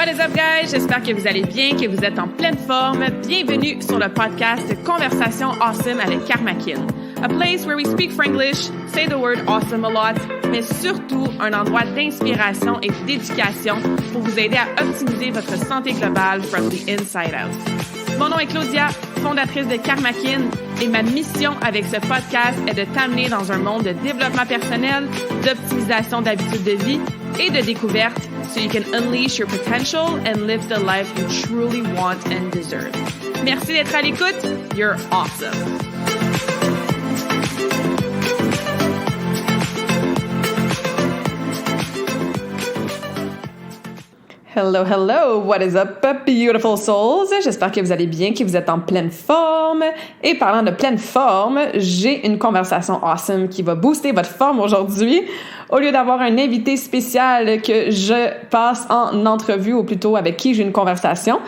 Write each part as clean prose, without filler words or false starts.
What is up, guys? J'espère que vous allez bien, que vous êtes en pleine forme. Bienvenue sur le podcast Conversation Awesome avec Karmakin. A place where we speak Franglish, say the word awesome a lot, mais surtout un endroit d'inspiration et d'éducation pour vous aider à optimiser votre santé globale from the inside out. Mon nom est Claudia, fondatrice de Karmakin, et ma mission avec ce podcast est de t'amener dans un monde de développement personnel, d'optimisation d'habitudes de vie et de découverte so you can unleash your potential and live the life you truly want and deserve. Merci d'être à l'écoute. You're awesome. Hello, hello! What is up, beautiful souls? J'espère que vous allez bien, que vous êtes en pleine forme. Et parlant de pleine forme, j'ai une conversation awesome qui va booster votre forme aujourd'hui. Au lieu d'avoir un invité spécial que je passe en entrevue, ou plutôt avec qui j'ai une conversation,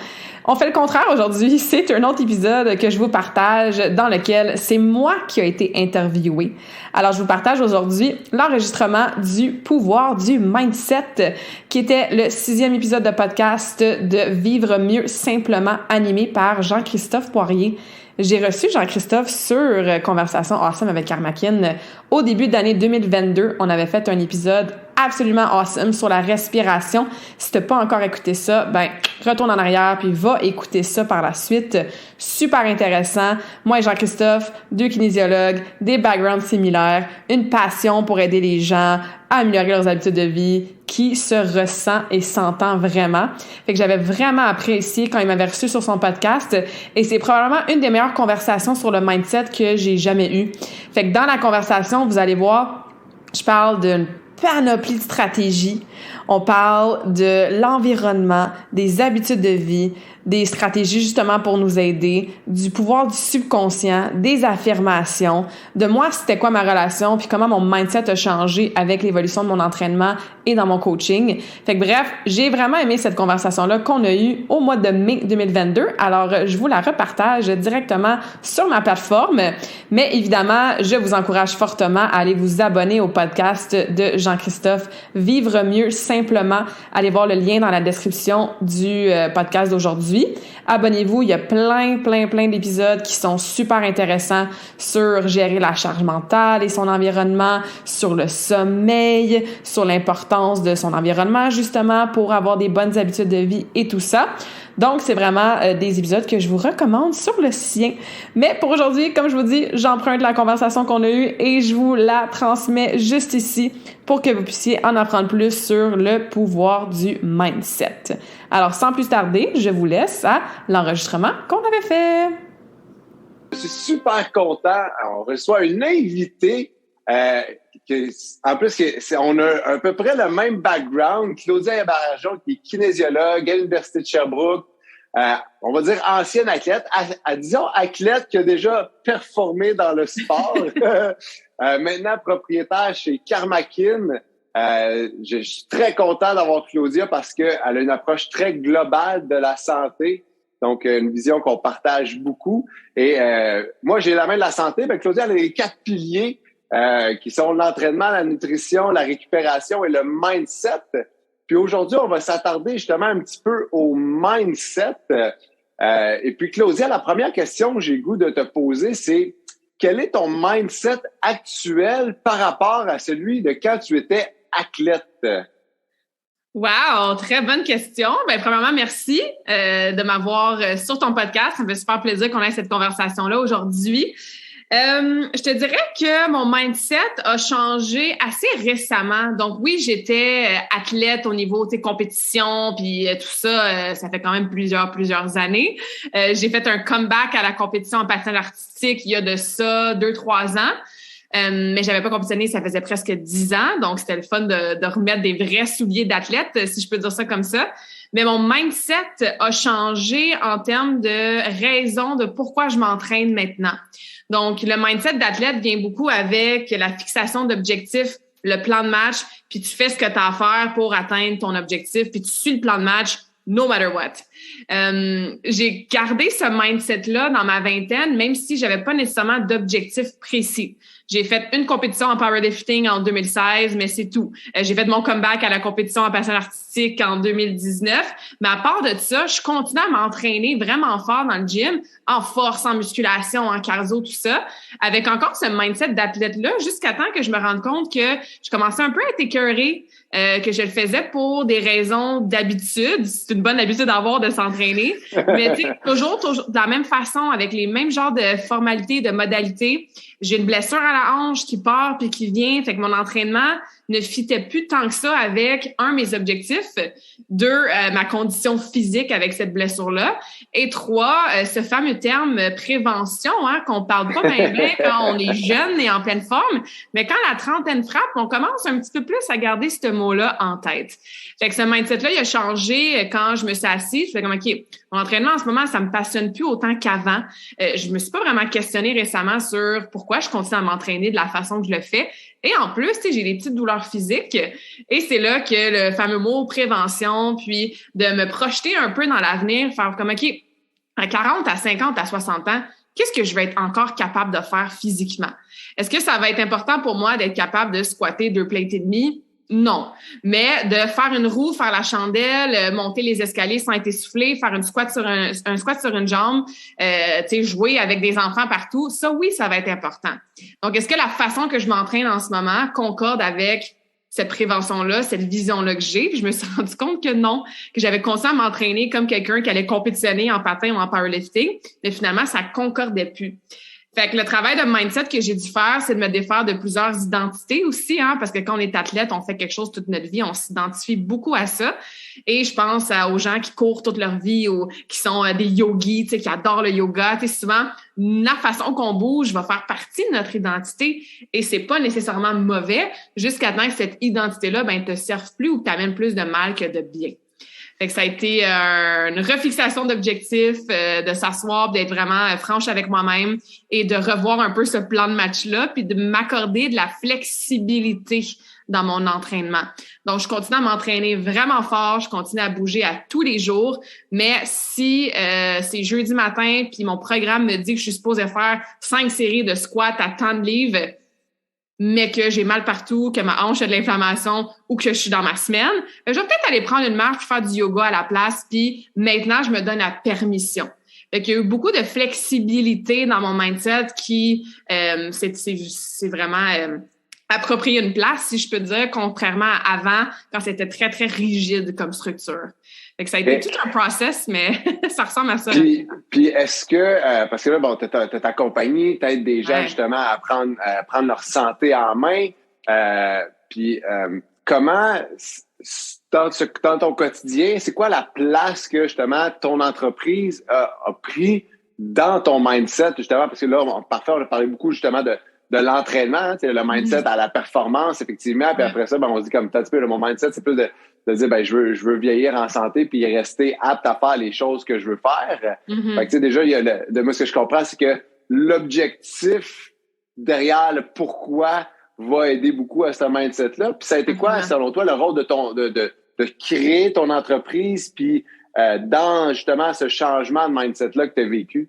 on fait le contraire aujourd'hui. C'est un autre épisode que je vous partage dans lequel c'est moi qui ai été interviewée. Alors, je vous partage aujourd'hui l'enregistrement du pouvoir du mindset, qui était le 6e épisode de podcast de Vivre mieux simplement, animé par Jean-Christophe Poirier. J'ai reçu Jean-Christophe sur Conversation Awesome avec Karmakin au début de l'année 2022. On avait fait un épisode absolument awesome sur la respiration. Si t'as pas encore écouté ça, ben retourne en arrière puis va écouter ça par la suite. Super intéressant. Moi et Jean-Christophe, 2 kinésiologues, des backgrounds similaires, une passion pour aider les gens à améliorer leurs habitudes de vie qui se ressent et s'entend vraiment. Fait que j'avais vraiment apprécié quand il m'avait reçu sur son podcast et c'est probablement une des meilleures conversations sur le mindset que j'ai jamais eues. Fait que dans la conversation, vous allez voir, je parle d'une panoplie de stratégies. On parle de l'environnement, des habitudes de vie, des stratégies justement pour nous aider, du pouvoir du subconscient, des affirmations, de moi c'était quoi ma relation, puis comment mon mindset a changé avec l'évolution de mon entraînement et dans mon coaching. Fait que bref, j'ai vraiment aimé cette conversation-là qu'on a eue au mois de mai 2022. Alors, je vous la repartage directement sur ma plateforme. Mais évidemment, je vous encourage fortement à aller vous abonner au podcast de Jean-Christophe Vivre mieux simplement. Allez voir le lien dans la description du podcast d'aujourd'hui. Abonnez-vous, il y a plein d'épisodes qui sont super intéressants sur gérer la charge mentale et son environnement, sur le sommeil, sur l'importance de son environnement justement pour avoir des bonnes habitudes de vie et tout ça. Donc, c'est vraiment des épisodes que je vous recommande sur le sien. Mais pour aujourd'hui, comme je vous dis, j'emprunte la conversation qu'on a eue et je vous la transmets juste ici pour que vous puissiez en apprendre plus sur le pouvoir du mindset. Alors, sans plus tarder, je vous laisse à l'enregistrement qu'on avait fait. Je suis super content. On reçoit une invitée en plus, on a à peu près le même background. Claudia Barajon, qui est kinésiologue à l'Université de Sherbrooke. On va dire ancienne athlète. Disons athlète qui a déjà performé dans le sport. Maintenant propriétaire chez Karmakin. Je suis très content d'avoir Claudia parce qu'elle a une approche très globale de la santé. Donc, une vision qu'on partage beaucoup. Et moi, j'ai la main de la santé. Ben, Claudia, elle a les 4 piliers qui sont l'entraînement, la nutrition, la récupération et le mindset. Puis aujourd'hui, on va s'attarder justement un petit peu au mindset. Et puis Claudia, la première question que j'ai le goût de te poser, c'est quel est ton mindset actuel par rapport à celui de quand tu étais athlète? Wow, très bonne question. Ben, premièrement, merci de m'avoir sur ton podcast. Ça me fait super plaisir qu'on ait cette conversation-là aujourd'hui. Je te dirais que mon mindset a changé assez récemment. Donc oui, j'étais athlète au niveau compétition puis tout ça, ça fait quand même plusieurs années. J'ai fait un comeback à la compétition en patin artistique il y a de ça 2-3 ans. Mais j'avais pas compétitionné, ça faisait presque 10 ans. Donc c'était le fun de remettre des vrais souliers d'athlète, si je peux dire ça comme ça. Mais mon mindset a changé en termes de raison de pourquoi je m'entraîne maintenant. Donc, le mindset d'athlète vient beaucoup avec la fixation d'objectifs, le plan de match, puis tu fais ce que tu as à faire pour atteindre ton objectif, puis tu suis le plan de match no matter what. J'ai gardé ce mindset-là dans ma vingtaine, même si j'avais pas nécessairement d'objectif précis. J'ai fait une compétition en powerlifting en 2016, mais c'est tout. J'ai fait mon comeback à la compétition en patin artistique en 2019. Mais à part de ça, je continue à m'entraîner vraiment fort dans le gym, en force, en musculation, en cardio, tout ça, avec encore ce mindset d'athlète-là, jusqu'à temps que je me rende compte que je commençais un peu à être écœurée, que je le faisais pour des raisons d'habitude. C'est une bonne habitude d'avoir de s'entraîner. Mais tu sais, toujours de la même façon, avec les mêmes genres de formalités, de modalités. J'ai une blessure à la hanche qui part puis qui vient. Fait que mon entraînement ne fitait plus tant que ça avec, un, mes objectifs, deux, ma condition physique avec cette blessure-là, et trois, ce fameux terme prévention, hein, qu'on parle pas bien quand on est jeune et en pleine forme, mais quand la trentaine frappe, on commence un petit peu plus à garder ce mot-là en tête. Fait que ce mindset-là, il a changé quand je me suis assise. Je fais comme, OK, mon entraînement en ce moment, ça me passionne plus autant qu'avant. Je me suis pas vraiment questionnée récemment sur pourquoi je continue à m'entraîner de la façon que je le fais. Et en plus, tu sais, j'ai des petites douleurs physiques. Et c'est là que le fameux mot prévention, puis de me projeter un peu dans l'avenir, faire comme, OK, à 40, à 50, à 60 ans, qu'est-ce que je vais être encore capable de faire physiquement? Est-ce que ça va être important pour moi d'être capable de squatter 2 plates et demie? Non. Mais de faire une roue, faire la chandelle, monter les escaliers sans être essoufflé, faire une squat sur un squat sur une jambe, tu sais, jouer avec des enfants partout, ça, oui, ça va être important. Donc, est-ce que la façon que je m'entraîne en ce moment concorde avec cette prévention-là, cette vision-là que j'ai? Puis je me suis rendu compte que non, que j'avais commencé à m'entraîner comme quelqu'un qui allait compétitionner en patin ou en powerlifting, mais finalement, ça concordait plus. Fait que le travail de mindset que j'ai dû faire, c'est de me défaire de plusieurs identités aussi, hein, parce que quand on est athlète, on fait quelque chose toute notre vie, on s'identifie beaucoup à ça. Et je pense aux gens qui courent toute leur vie ou qui sont des yogis, tu sais, qui adorent le yoga. Tu sais, souvent, la façon qu'on bouge va faire partie de notre identité et c'est pas nécessairement mauvais jusqu'à temps que cette identité-là, ben, te serve plus ou t'amène plus de mal que de bien. Fait que ça a été une refixation d'objectifs, de s'asseoir, d'être vraiment franche avec moi-même et de revoir un peu ce plan de match-là, puis de m'accorder de la flexibilité dans mon entraînement. Donc, je continue à m'entraîner vraiment fort, je continue à bouger à tous les jours, mais si c'est jeudi matin, puis mon programme me dit que je suis supposée faire 5 séries de squats à tant de livres, mais que j'ai mal partout, que ma hanche a de l'inflammation ou que je suis dans ma semaine, je vais peut-être aller prendre une marche et faire du yoga à la place, puis maintenant, je me donne la permission. Fait qu'il y a eu beaucoup de flexibilité dans mon mindset qui, c'est vraiment approprié une place, si je peux dire, contrairement à avant, quand c'était très, très rigide comme structure. Fait que ça a été tout un process, mais ça ressemble à ça. Puis est-ce que, parce que là, bon, t'as ta compagnie, t'aides des gens justement à prendre leur santé en main. Puis comment, dans ton quotidien, c'est quoi la place que justement ton entreprise a pris dans ton mindset, justement, parce que là, parfois, on a parlé beaucoup justement de l'entraînement, hein, le mindset à la performance, effectivement. Puis après ça, ben, on se dit comme un petit peu, mon mindset, c'est plus de dire, ben, je veux vieillir en santé puis rester apte à faire les choses que je veux faire. Fait que, tu sais, déjà, il y a de moi, ce que je comprends, c'est que l'objectif derrière le pourquoi va aider beaucoup à ce mindset-là. Puis ça a été quoi, selon toi, le rôle de créer ton entreprise puis dans, justement, ce changement de mindset-là que tu as vécu?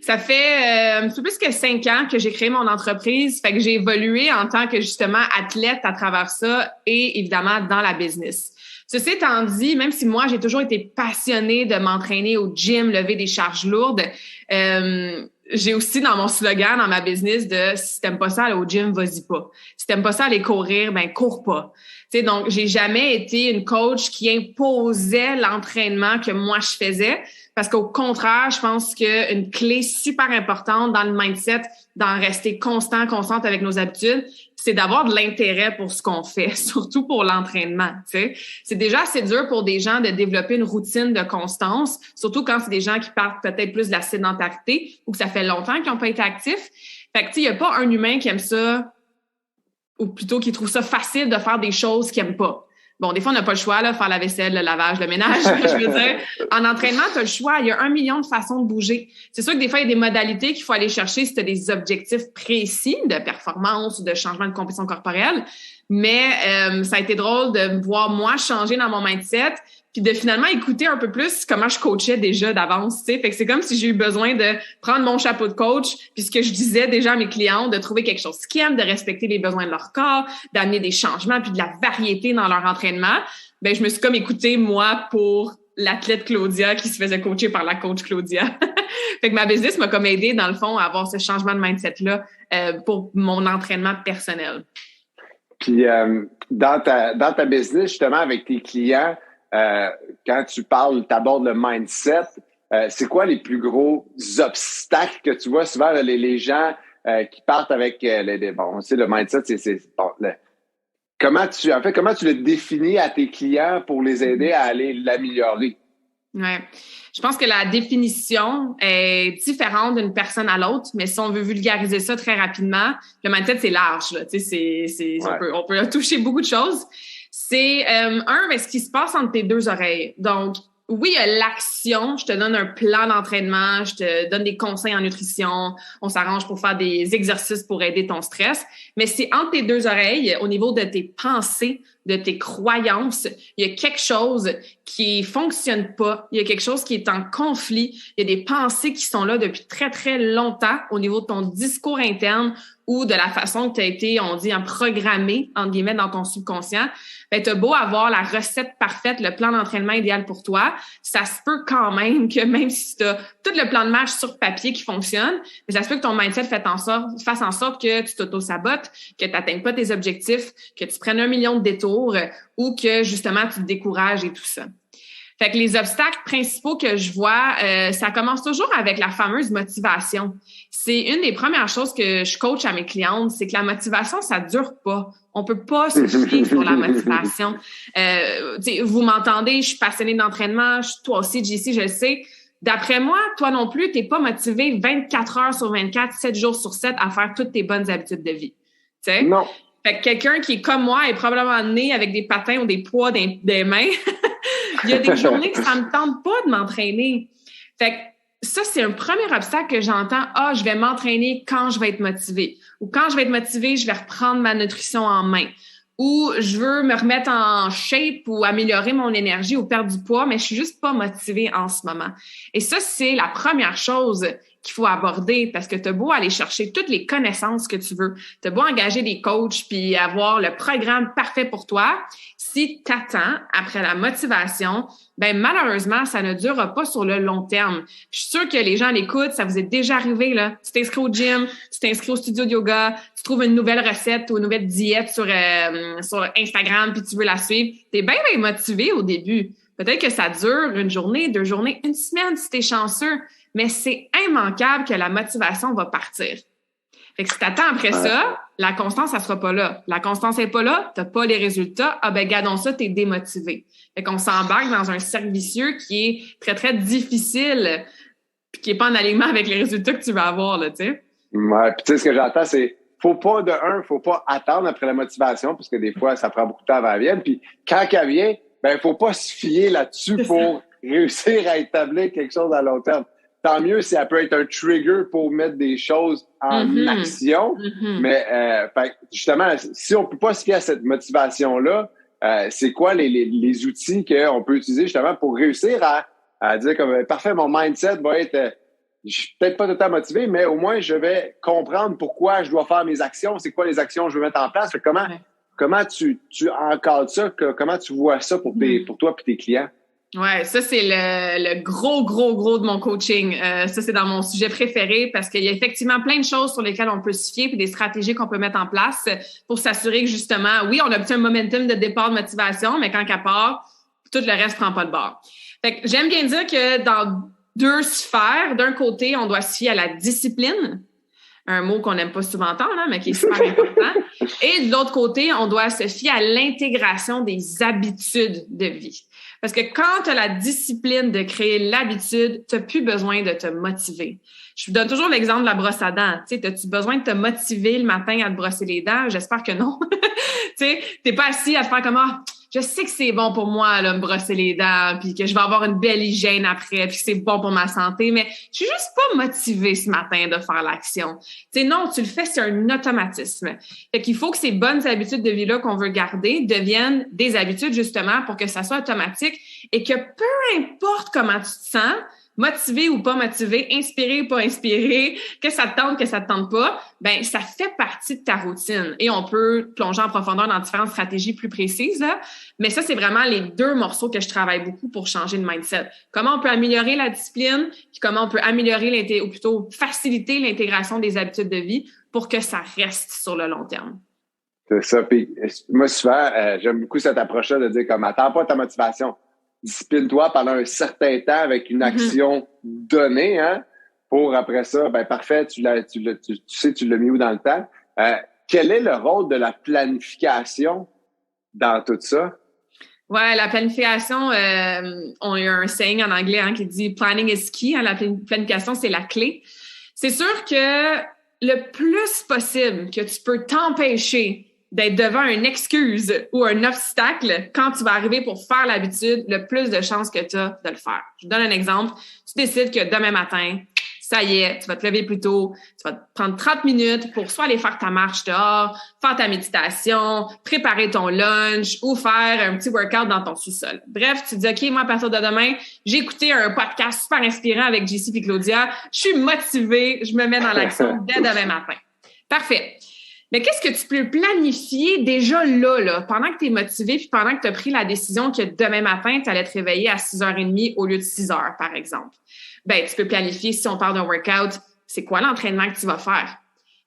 Ça fait un peu plus que 5 ans que j'ai créé mon entreprise. Fait que j'ai évolué en tant que justement athlète à travers ça et évidemment dans la business. Ceci étant dit, même si moi j'ai toujours été passionnée de m'entraîner au gym, lever des charges lourdes, j'ai aussi dans mon slogan, dans ma business, de si t'aimes pas ça aller au gym, vas-y pas. Si t'aimes pas ça aller courir, ben cours pas. Tu sais, donc j'ai jamais été une coach qui imposait l'entraînement que moi je faisais. Parce qu'au contraire, je pense qu'une clé super importante dans le mindset, d'en rester constante avec nos habitudes, c'est d'avoir de l'intérêt pour ce qu'on fait, surtout pour l'entraînement. Tu sais, c'est déjà assez dur pour des gens de développer une routine de constance, surtout quand c'est des gens qui partent peut-être plus de la sédentarité ou que ça fait longtemps qu'ils n'ont pas été actifs. Fait que tu sais, il n'y a pas un humain qui aime ça, ou plutôt qui trouve ça facile de faire des choses qu'il n'aime pas. Bon, des fois, on n'a pas le choix, là, faire la vaisselle, le lavage, le ménage. Je veux dire, en entraînement, tu as le choix. Il y a 1 million de façons de bouger. C'est sûr que des fois, il y a des modalités qu'il faut aller chercher si tu as des objectifs précis de performance ou de changement de compétition corporelle. Mais ça a été drôle de me voir, moi, changer dans mon mindset puis de finalement écouter un peu plus comment je coachais déjà d'avance, tu sais. Fait que c'est comme si j'ai eu besoin de prendre mon chapeau de coach, puis ce que je disais déjà à mes clients, de trouver quelque chose qu'ils aiment, de respecter les besoins de leur corps, d'amener des changements, puis de la variété dans leur entraînement. Ben je me suis comme écoutée, moi, pour l'athlète Claudia qui se faisait coacher par la coach Claudia. Fait que ma business m'a comme aidé, dans le fond, à avoir ce changement de mindset-là pour mon entraînement personnel. Puis, dans ta business, justement, avec tes clients, quand tu t'abordes le mindset, c'est quoi les plus gros obstacles que tu vois souvent, les gens qui partent avec on sait, le mindset, comment tu le définis à tes clients pour les aider à aller l'améliorer? Ouais. Je pense que la définition est différente d'une personne à l'autre, mais si on veut vulgariser ça très rapidement, le mindset, c'est large, là. Tu sais, on peut toucher beaucoup de choses. C'est, ce qui se passe entre tes deux oreilles. Donc, oui, il y a l'action. Je te donne un plan d'entraînement, je te donne des conseils en nutrition, on s'arrange pour faire des exercices pour aider ton stress. Mais c'est entre tes deux oreilles, au niveau de tes pensées, de tes croyances, il y a quelque chose qui fonctionne pas. Il y a quelque chose qui est en conflit. Il y a des pensées qui sont là depuis très, très longtemps au niveau de ton discours interne ou de la façon que tu as été, on dit, programmé, entre guillemets, dans ton subconscient. Ben, t'as beau avoir la recette parfaite, le plan d'entraînement idéal pour toi, ça se peut quand même que même si tu as tout le plan de match sur papier qui fonctionne, mais ça se peut que ton mindset fasse en sorte que tu t'auto-sabotes, que tu n'atteignes pas tes objectifs, que tu prennes 1 million de détours ou que, justement, tu te décourages et tout ça. Fait que les obstacles principaux que je vois, ça commence toujours avec la fameuse motivation. C'est une des premières choses que je coach à mes clientes, c'est que la motivation, ça dure pas. On peut pas se fier sur la motivation. Vous m'entendez, je suis passionnée d'entraînement, toi aussi, JC, je le sais. D'après moi, toi non plus, t'es pas motivé 24 heures sur 24, 7 jours sur 7 à faire toutes tes bonnes habitudes de vie. T'sais? Non. Fait que quelqu'un qui est comme moi est probablement né avec des patins ou des poids des mains. Il y a des journées que ça me tente pas de m'entraîner. Fait que ça, c'est un premier obstacle que j'entends. Ah, je vais m'entraîner quand je vais être motivée. Ou quand je vais être motivée, je vais reprendre ma nutrition en main. Ou je veux me remettre en shape ou améliorer mon énergie ou perdre du poids, mais je suis juste pas motivée en ce moment. Et ça, c'est la première chose qu'il faut aborder parce que t'as beau aller chercher toutes les connaissances que tu veux. T'as beau engager des coachs puis avoir le programme parfait pour toi. Si t'attends après la motivation, ben malheureusement, ça ne durera pas sur le long terme. Je suis sûre que les gens l'écoutent, ça vous est déjà arrivé, là. Tu t'inscris au gym, tu t'inscris au studio de yoga, tu trouves une nouvelle recette ou une nouvelle diète sur Instagram puis tu veux la suivre. T'es bien motivé au début. Peut-être que ça dure 1 journée, 2 journées, 1 semaine si t'es chanceux. Mais c'est immanquable que la motivation va partir. Fait que si t'attends après ça, la constance, ça sera pas là. La constance est pas là, t'as pas les résultats. Ah ben, gardons ça, t'es démotivé. Fait qu'on s'embarque dans un cercle vicieux qui est très, très difficile puis qui est pas en alignement avec les résultats que tu vas avoir, là, tu sais. Ouais, puis tu sais, ce que j'entends, c'est faut pas attendre après la motivation parce que des fois, ça prend beaucoup de temps avant qu'elle vienne. Puis quand elle vient, ben, faut pas se fier là-dessus pour réussir à établir quelque chose à long terme. Tant mieux si elle peut être un trigger pour mettre des choses en action. Mais justement, si on peut pas se fier à cette motivation-là, c'est quoi les outils qu'on peut utiliser justement pour réussir à dire comme parfait, mon mindset va être je suis peut-être pas totalement motivé, mais au moins je vais comprendre pourquoi je dois faire mes actions, c'est quoi les actions que je veux mettre en place. Comment tu encadres ça, comment tu vois ça pour toi et tes clients? Ouais, ça, c'est le gros de mon coaching. Ça, c'est dans mon sujet préféré parce qu'il y a effectivement plein de choses sur lesquelles on peut se fier puis des stratégies qu'on peut mettre en place pour s'assurer que justement, oui, on obtient un momentum de départ de motivation, mais quand qu'elle part, tout le reste prend pas de bord. Fait que j'aime bien dire que dans 2 sphères, d'un côté, on doit se fier à la discipline, un mot qu'on n'aime pas souvent entendre, hein, mais qui est super important. Et de l'autre côté, on doit se fier à l'intégration des habitudes de vie. Parce que quand tu as la discipline de créer l'habitude, tu n'as plus besoin de te motiver. Je vous donne toujours l'exemple de la brosse à dents. Tu sais, as-tu besoin de te motiver le matin à te brosser les dents? J'espère que non. Tu sais, t'es pas assis à te faire comme je sais que c'est bon pour moi là, me brosser les dents, puis que je vais avoir une belle hygiène après, puis que c'est bon pour ma santé, mais je suis juste pas motivée ce matin de faire l'action. Tu sais, non, tu le fais, c'est un automatisme. Fait qu'il faut que ces bonnes habitudes de vie-là qu'on veut garder deviennent des habitudes justement pour que ça soit automatique et que peu importe comment tu te sens, motivé ou pas motivé, inspiré ou pas inspiré, que ça te tente pas, ben ça fait partie de ta routine. Et on peut plonger en profondeur dans différentes stratégies plus précises, là. Mais ça, c'est vraiment les deux morceaux que je travaille beaucoup pour changer le mindset. Comment on peut améliorer la discipline, puis comment on peut améliorer ou plutôt faciliter l'intégration des habitudes de vie pour que ça reste sur le long terme. C'est ça. Puis moi, souvent, j'aime beaucoup cette approche-là de dire comme attends pas ta motivation. Discipline-toi pendant un certain temps avec une action donnée, hein, pour après ça, ben parfait, tu sais, tu l'as mis où dans le temps. Quel est le rôle de la planification dans tout ça? Ouais, la planification, on a un saying en anglais qui dit planning is key. Hein, la planification, c'est la clé. C'est sûr que le plus possible que tu peux t'empêcher d'être devant une excuse ou un obstacle quand tu vas arriver pour faire l'habitude, le plus de chances que tu as de le faire. Je vous donne un exemple. Tu décides que demain matin, ça y est, tu vas te lever plus tôt, tu vas te prendre 30 minutes pour soit aller faire ta marche dehors, faire ta méditation, préparer ton lunch ou faire un petit workout dans ton sous-sol. Bref, tu te dis, OK, moi, à partir de demain, j'ai écouté un podcast super inspirant avec Jessie et Claudia. Je suis motivée, je me mets dans l'action dès demain matin. Parfait. Mais qu'est-ce que tu peux planifier déjà là, pendant que tu es motivé puis pendant que tu as pris la décision que demain matin, tu allais te réveiller à 6h30 au lieu de 6h, par exemple? Ben, tu peux planifier, si on parle d'un workout, c'est quoi l'entraînement que tu vas faire?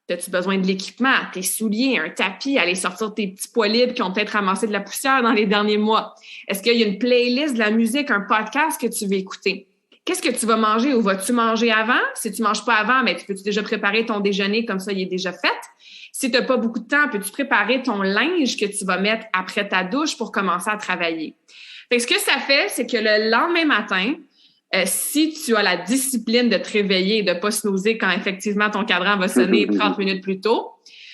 As-tu besoin de l'équipement, tes souliers, un tapis, aller sortir tes petits poids libres qui ont peut-être ramassé de la poussière dans les derniers mois? Est-ce qu'il y a une playlist, de la musique, un podcast que tu veux écouter? Qu'est-ce que tu vas manger ou vas-tu manger avant? Si tu manges pas avant, ben, peux-tu déjà préparer ton déjeuner comme ça, il est déjà fait? Si tu n'as pas beaucoup de temps, peux-tu préparer ton linge que tu vas mettre après ta douche pour commencer à travailler? Fait que ce que ça fait, c'est que le lendemain matin, si tu as la discipline de te réveiller et de ne pas snoozer quand effectivement ton cadran va sonner 30 minutes plus tôt,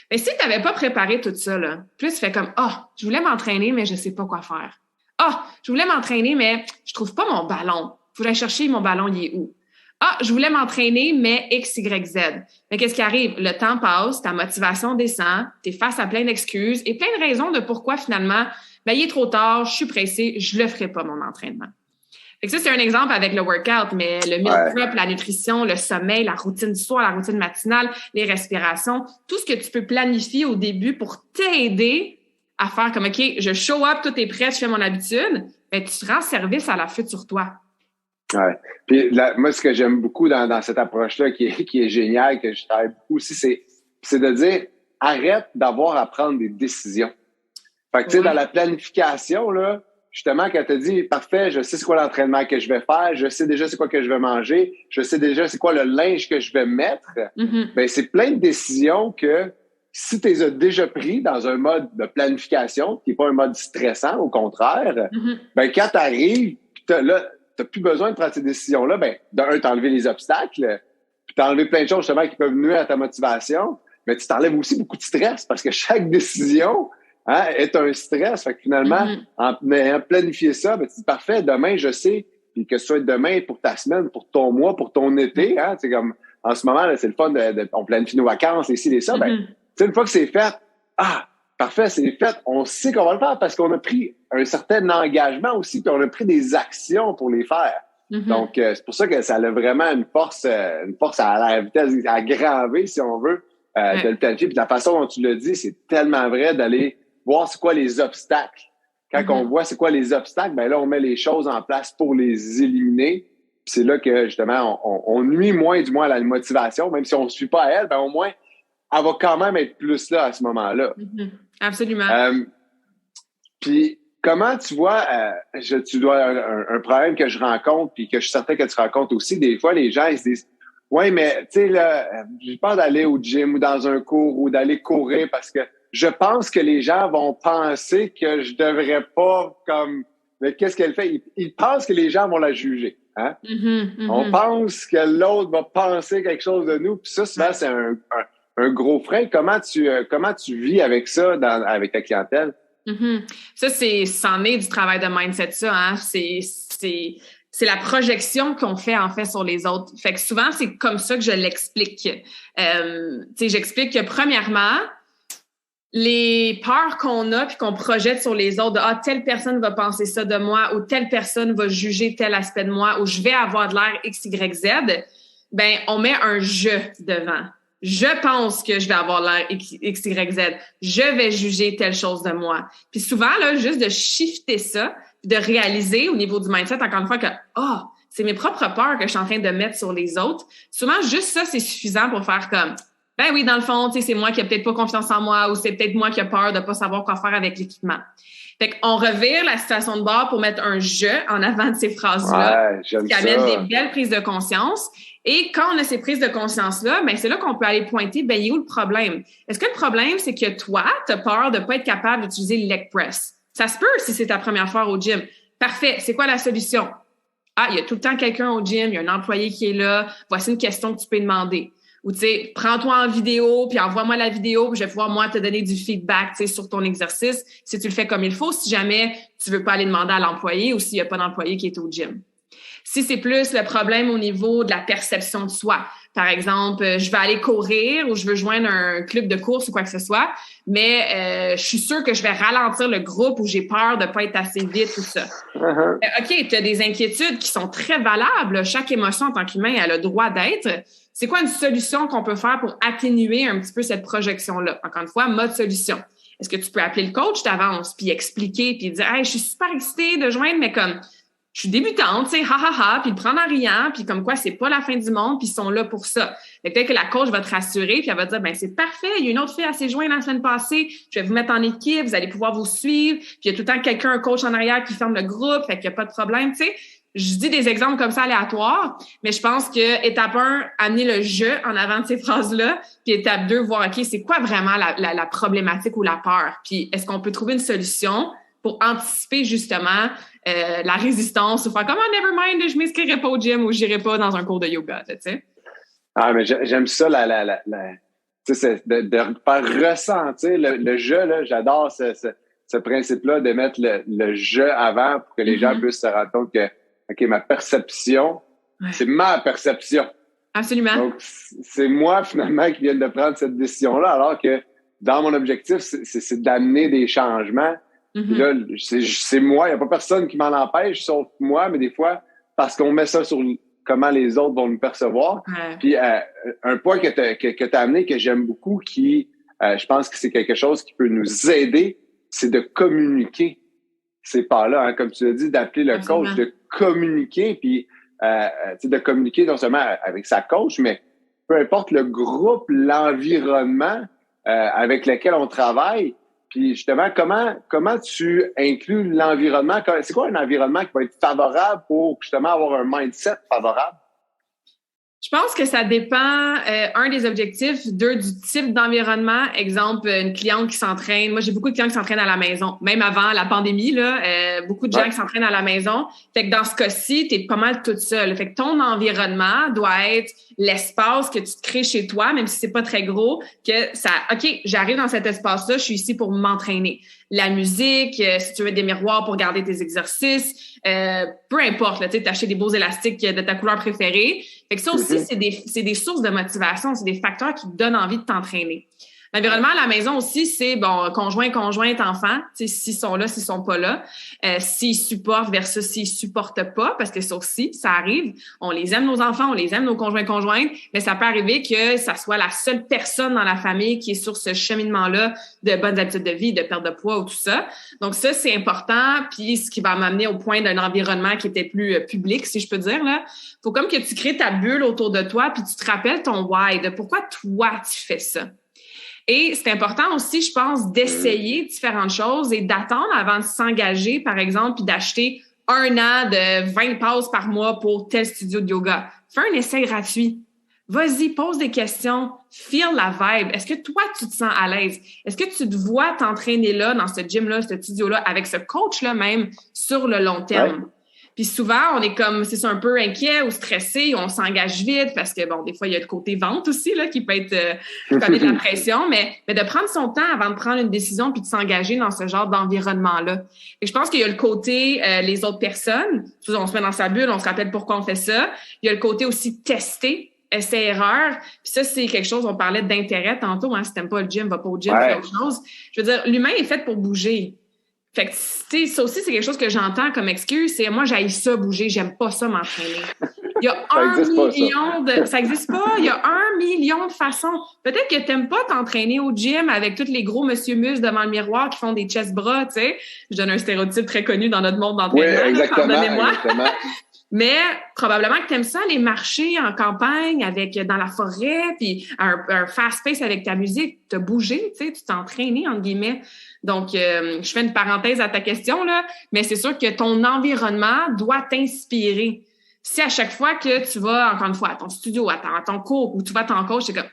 mais si tu n'avais pas préparé tout ça, là, plus tu fais comme « Ah, je voulais m'entraîner, mais je ne sais pas quoi faire. Ah, je voulais m'entraîner, mais je trouve pas mon ballon. Il faut aller chercher mon ballon, il est où? Ah, je voulais m'entraîner, mais X, Y, Z. » Mais qu'est-ce qui arrive? Le temps passe, ta motivation descend, tu es face à plein d'excuses et plein de raisons de pourquoi finalement, ben, il est trop tard, je suis pressée, je le ferai pas mon entraînement. Fait que ça, c'est un exemple avec le workout, mais le meal prep, la nutrition, le sommeil, la routine du soir, la routine matinale, les respirations, tout ce que tu peux planifier au début pour t'aider à faire comme, OK, je show up, tout est prêt, je fais mon habitude, ben, tu rends service à la future toi. Ouais. Puis moi, ce que j'aime beaucoup dans cette approche-là, qui est géniale, que je travaille beaucoup aussi, c'est de dire, arrête d'avoir à prendre des décisions. Fait que, tu sais, dans la planification, là, justement, quand tu as dit, parfait, je sais c'est quoi l'entraînement que je vais faire, je sais déjà c'est quoi que je vais manger, je sais déjà c'est quoi le linge que je vais mettre, ben c'est plein de décisions que si tu les as déjà pris dans un mode de planification, qui n'est pas un mode stressant, au contraire, ben quand tu arrives, là, tu n'as plus besoin de prendre ces décisions-là, ben d'un, t'as enlevé les obstacles, puis t'as enlevé plein de choses justement qui peuvent nuire à ta motivation, mais tu t'enlèves aussi beaucoup de stress parce que chaque décision est un stress. Fait que finalement, en planifier ça, ben, tu dis parfait, demain, je sais, puis que ce soit demain pour ta semaine, pour ton mois, pour ton été, c'est comme en ce moment, là, c'est le fun on planifie nos vacances, et ci, et ça, ben, tu sais, une fois que c'est fait, parfait, c'est fait, on sait qu'on va le faire parce qu'on a pris un certain engagement aussi, puis on a pris des actions pour les faire. Donc, c'est pour ça que ça a vraiment une force à la vitesse à graver, si on veut, de le planifier. Puis de la façon dont tu l'as dit, c'est tellement vrai d'aller voir c'est quoi les obstacles. Quand on voit c'est quoi les obstacles, ben là, on met les choses en place pour les éliminer. Puis c'est là que, justement, on nuit moins, du moins, à la motivation. Même si on ne suit pas à elle, ben au moins, elle va quand même être plus là à ce moment-là. Absolument. Puis, comment tu vois, tu dois un problème que je rencontre, puis que je suis certain que tu rencontres aussi, des fois, les gens, ils se disent, ouais, mais, tu sais, là, j'ai peur d'aller au gym ou dans un cours ou d'aller courir parce que je pense que les gens vont penser que je devrais pas mais qu'est-ce qu'elle fait? Ils pensent que les gens vont la juger, hein? On pense que l'autre va penser quelque chose de nous, puis ça, souvent, c'est un gros frein. Comment tu vis avec ça avec ta clientèle? Ça, c'en est du travail de mindset, ça, hein? C'est la projection qu'on fait, en fait, sur les autres. Fait que souvent, c'est comme ça que je l'explique. Tu sais, j'explique que, premièrement, les peurs qu'on a puis qu'on projette sur les autres, de telle personne va penser ça de moi ou telle personne va juger tel aspect de moi ou je vais avoir de l'air X, Y, Z, ben on met un « je » devant. Je pense que je vais avoir l'air X, Y, Z. Je vais juger telle chose de moi. Puis souvent, là, juste de shifter ça, de réaliser au niveau du mindset, encore une fois, que c'est mes propres peurs que je suis en train de mettre sur les autres. Souvent, juste ça, c'est suffisant pour faire comme ben oui, dans le fond, tu sais, c'est moi qui a peut-être pas confiance en moi ou c'est peut-être moi qui a peur de pas savoir quoi faire avec l'équipement. Fait qu'on revire la situation de bord pour mettre un « je » en avant de ces phrases-là, qui amène des belles prises de conscience. Et quand on a ces prises de conscience-là, ben c'est là qu'on peut aller pointer, ben il est où le problème? Est-ce que le problème, c'est que toi, tu as peur de pas être capable d'utiliser le leg press? Ça se peut si c'est ta première fois au gym. Parfait. C'est quoi la solution? Il y a tout le temps quelqu'un au gym, il y a un employé qui est là. Voici une question que tu peux demander. Ou, tu sais, prends-toi en vidéo, puis envoie-moi la vidéo, puis je vais pouvoir, moi, te donner du feedback, tu sais, sur ton exercice, si tu le fais comme il faut, si jamais tu veux pas aller demander à l'employé ou s'il y a pas d'employé qui est au gym. Si c'est plus le problème au niveau de la perception de soi, par exemple, je vais aller courir ou je veux joindre un club de course ou quoi que ce soit, mais je suis sûre que je vais ralentir le groupe ou j'ai peur de pas être assez vite, tout ça. Uh-huh. OK, tu as des inquiétudes qui sont très valables. Chaque émotion en tant qu'humain, elle a le droit d'être. C'est quoi une solution qu'on peut faire pour atténuer un petit peu cette projection-là? Encore une fois, mode solution. Est-ce que tu peux appeler le coach d'avance puis expliquer puis dire « Hey, je suis super excitée de joindre, mais comme je suis débutante, tu sais, puis le prendre en riant, puis comme quoi c'est pas la fin du monde, puis ils sont là pour ça. » Fait que peut-être que la coach va te rassurer puis elle va te dire « Ben c'est parfait, il y a une autre fille à s'est jointe la semaine passée, je vais vous mettre en équipe, vous allez pouvoir vous suivre, puis il y a tout le temps quelqu'un, un coach en arrière qui ferme le groupe, fait qu'il y a pas de problème, tu sais. » Je dis des exemples comme ça aléatoires, mais je pense que étape 1, amener le « je » en avant de ces phrases-là, puis étape 2, voir, OK, c'est quoi vraiment la problématique ou la peur? Puis est-ce qu'on peut trouver une solution pour anticiper justement la résistance ou faire comme « never mind, je m'inscrirai pas au gym ou j'irai pas dans un cours de yoga », tu sais? Ah, mais j'aime ça, tu sais, de faire ressentir le « je », là, j'adore ce principe-là de mettre le « je » avant pour que les gens puissent se rendre compte que OK, ma perception, c'est ma perception. Absolument. Donc, c'est moi, finalement, qui viens de prendre cette décision-là, alors que dans mon objectif, c'est d'amener des changements. Puis là, c'est moi, il n'y a pas personne qui m'en empêche, sauf moi, mais des fois, parce qu'on met ça sur comment les autres vont nous percevoir. Ouais. Puis, un point que tu as amené, que j'aime beaucoup, qui, je pense que c'est quelque chose qui peut nous aider, c'est de communiquer. C'est pas là, hein, comme tu l'as dit, d'appeler le coach, de communiquer, puis de communiquer non seulement avec sa coach, mais peu importe le groupe, l'environnement avec lequel on travaille. Puis justement, comment tu inclus l'environnement? C'est quoi un environnement qui va être favorable pour justement avoir un mindset favorable? Je pense que ça dépend, un, des objectifs, deux, du type d'environnement. Exemple, une cliente qui s'entraîne. Moi, j'ai beaucoup de clients qui s'entraînent à la maison. Même avant la pandémie, là, beaucoup de gens qui s'entraînent à la maison. Fait que dans ce cas-ci, t'es pas mal toute seule. Fait que ton environnement doit être l'espace que tu te crées chez toi, même si c'est pas très gros, que ça, OK, j'arrive dans cet espace-là, je suis ici pour m'entraîner. La musique, si tu veux des miroirs pour garder tes exercices, peu importe, là, tu sais, t'acheter des beaux élastiques de ta couleur préférée. Fait que ça aussi, c'est des sources de motivation, c'est des facteurs qui te donnent envie de t'entraîner. L'environnement à la maison aussi, c'est, bon, conjoint, conjointe, enfant, tu sais, s'ils sont là, s'ils sont pas là, s'ils supportent versus s'ils supportent pas, parce que ça aussi, ça arrive. On les aime, nos enfants, on les aime, nos conjoints, conjointes, mais ça peut arriver que ça soit la seule personne dans la famille qui est sur ce cheminement-là de bonnes habitudes de vie, de perte de poids ou tout ça. Donc ça, c'est important, puis ce qui va m'amener au point d'un environnement qui était plus public, si je peux dire, là. Faut comme que tu crées ta bulle autour de toi, puis tu te rappelles ton why, de pourquoi toi, tu fais ça. Et c'est important aussi, je pense, d'essayer différentes choses et d'attendre avant de s'engager, par exemple, puis d'acheter 1 an de 20 passes par mois pour tel studio de yoga. Fais un essai gratuit. Vas-y, pose des questions, feel la vibe. Est-ce que toi, tu te sens à l'aise? Est-ce que tu te vois t'entraîner là, dans ce gym-là, ce studio-là, avec ce coach-là même, sur le long terme? Ouais. Puis souvent, on est comme, c'est ça, un peu inquiet ou stressé, on s'engage vite parce que, bon, des fois, il y a le côté vente aussi, là, qui peut être, qui peut mettre de la pression, mais de prendre son temps avant de prendre une décision puis de s'engager dans ce genre d'environnement-là. Et je pense qu'il y a le côté, les autres personnes, on se met dans sa bulle, on se rappelle pourquoi on fait ça. Il y a le côté aussi tester. essai-erreur. Puis ça, c'est quelque chose, on parlait d'intérêt tantôt, hein, si t'aimes pas le gym, va pas au gym, fais autre chose. Je veux dire, l'humain est fait pour bouger. Fait que, tu sais, ça aussi, c'est quelque chose que j'entends comme excuse, c'est moi, j'haïs ça bouger, j'aime pas ça m'entraîner. Il y a ça existe pas. Il y a 1 million de façons. Peut-être que t'aimes pas t'entraîner au gym avec tous les gros monsieur muscles devant le miroir qui font des chest bras, tu sais. Je donne un stéréotype très connu dans notre monde d'entraînement. Oui, exactement, pardonnez-moi. Exactement. Mais probablement que t'aimes ça aller marcher en campagne dans la forêt, puis un fast pace avec ta musique, te bouger, tu sais, tu t'entraîner entre guillemets. Donc, je fais une parenthèse à ta question là, mais c'est sûr que ton environnement doit t'inspirer. Si à chaque fois que tu vas, encore une fois, à ton studio, à ton cours, ou tu vas à ton coach, c'est comme,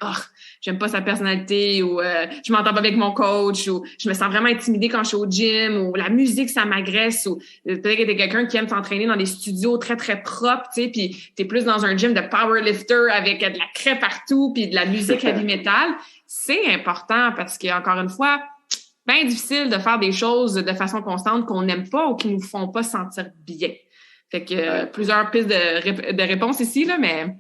j'aime pas sa personnalité, ou je m'entends pas avec mon coach, ou je me sens vraiment intimidée quand je suis au gym, ou la musique, ça m'agresse, ou peut-être que t'es quelqu'un qui aime t'entraîner dans des studios très, très propres, tu sais, puis t'es plus dans un gym de powerlifter avec de la craie partout, puis de la musique heavy metal. C'est important parce que, encore une fois, bien difficile de faire des choses de façon constante qu'on n'aime pas ou qui nous font pas sentir bien. Fait que plusieurs pistes de réponses ici, là, mais...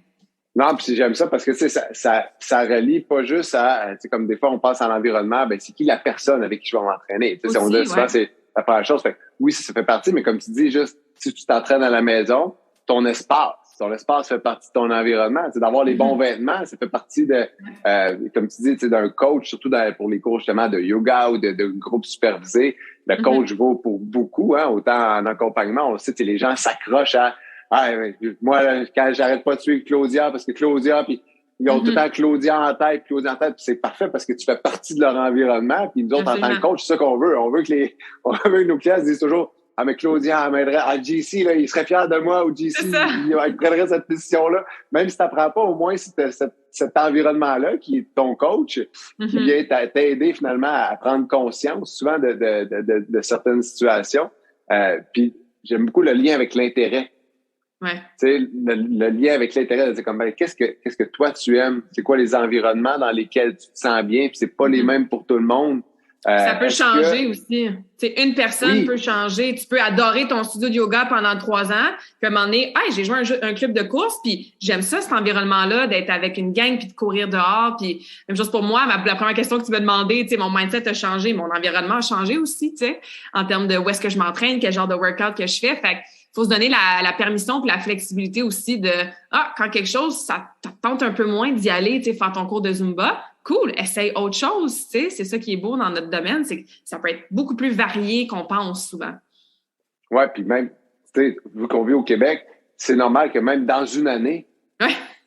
Non, puis j'aime ça parce que ça relie pas juste à, comme des fois on pense à l'environnement, ben c'est qui la personne avec qui je vais m'entraîner. Aussi, on dit souvent c'est la première chose. Fait que, oui, ça fait partie, mais comme tu dis, juste si tu t'entraînes à la maison, ton espace fait partie de ton environnement. D'avoir les bons vêtements, ça fait partie de, comme tu dis, d'un coach, surtout pour les cours justement de yoga ou de groupes supervisés. Le coach vaut pour beaucoup, hein, autant en accompagnement. On le sait, les gens s'accrochent à moi, quand j'arrête pas de suivre Claudia, parce que Claudia, puis ils ont tout le temps Claudia en tête, puis c'est parfait parce que tu fais partie de leur environnement. Puis nous autres, en tant que coach, c'est ça qu'on veut. On veut que nos clients se disent toujours, mais Claudia, elle m'aiderait. JC, là, il serait fier de moi, ou JC, il prendrait cette position-là. Même si t'apprends pas, au moins, c'est cet environnement-là qui est ton coach, qui vient t'aider finalement à prendre conscience souvent de certaines situations. Puis j'aime beaucoup le lien avec l'intérêt. Ouais. Tu sais, le lien avec l'intérêt, c'est comme, qu'est-ce que toi tu aimes? C'est quoi les environnements dans lesquels tu te sens bien? Puis c'est pas les mêmes pour tout le monde. Ça peut changer aussi. T'sais, une personne peut changer. Tu peux adorer ton studio de yoga pendant 3 ans, puis à un moment donné, j'ai joué un club de course, puis j'aime ça, cet environnement-là, d'être avec une gang, puis de courir dehors. Puis même chose pour moi, la première question que tu m'as demandé, mon mindset a changé, mon environnement a changé aussi, en termes de où est-ce que je m'entraîne, quel genre de workout que je fais. Fait faut se donner la permission puis la flexibilité aussi de quand quelque chose, ça te tente un peu moins d'y aller, faire ton cours de Zumba, cool, essaye autre chose, c'est ça qui est beau dans notre domaine, c'est que ça peut être beaucoup plus varié qu'on pense souvent. Ouais, puis même, vu qu'on vit au Québec, c'est normal que même dans une année,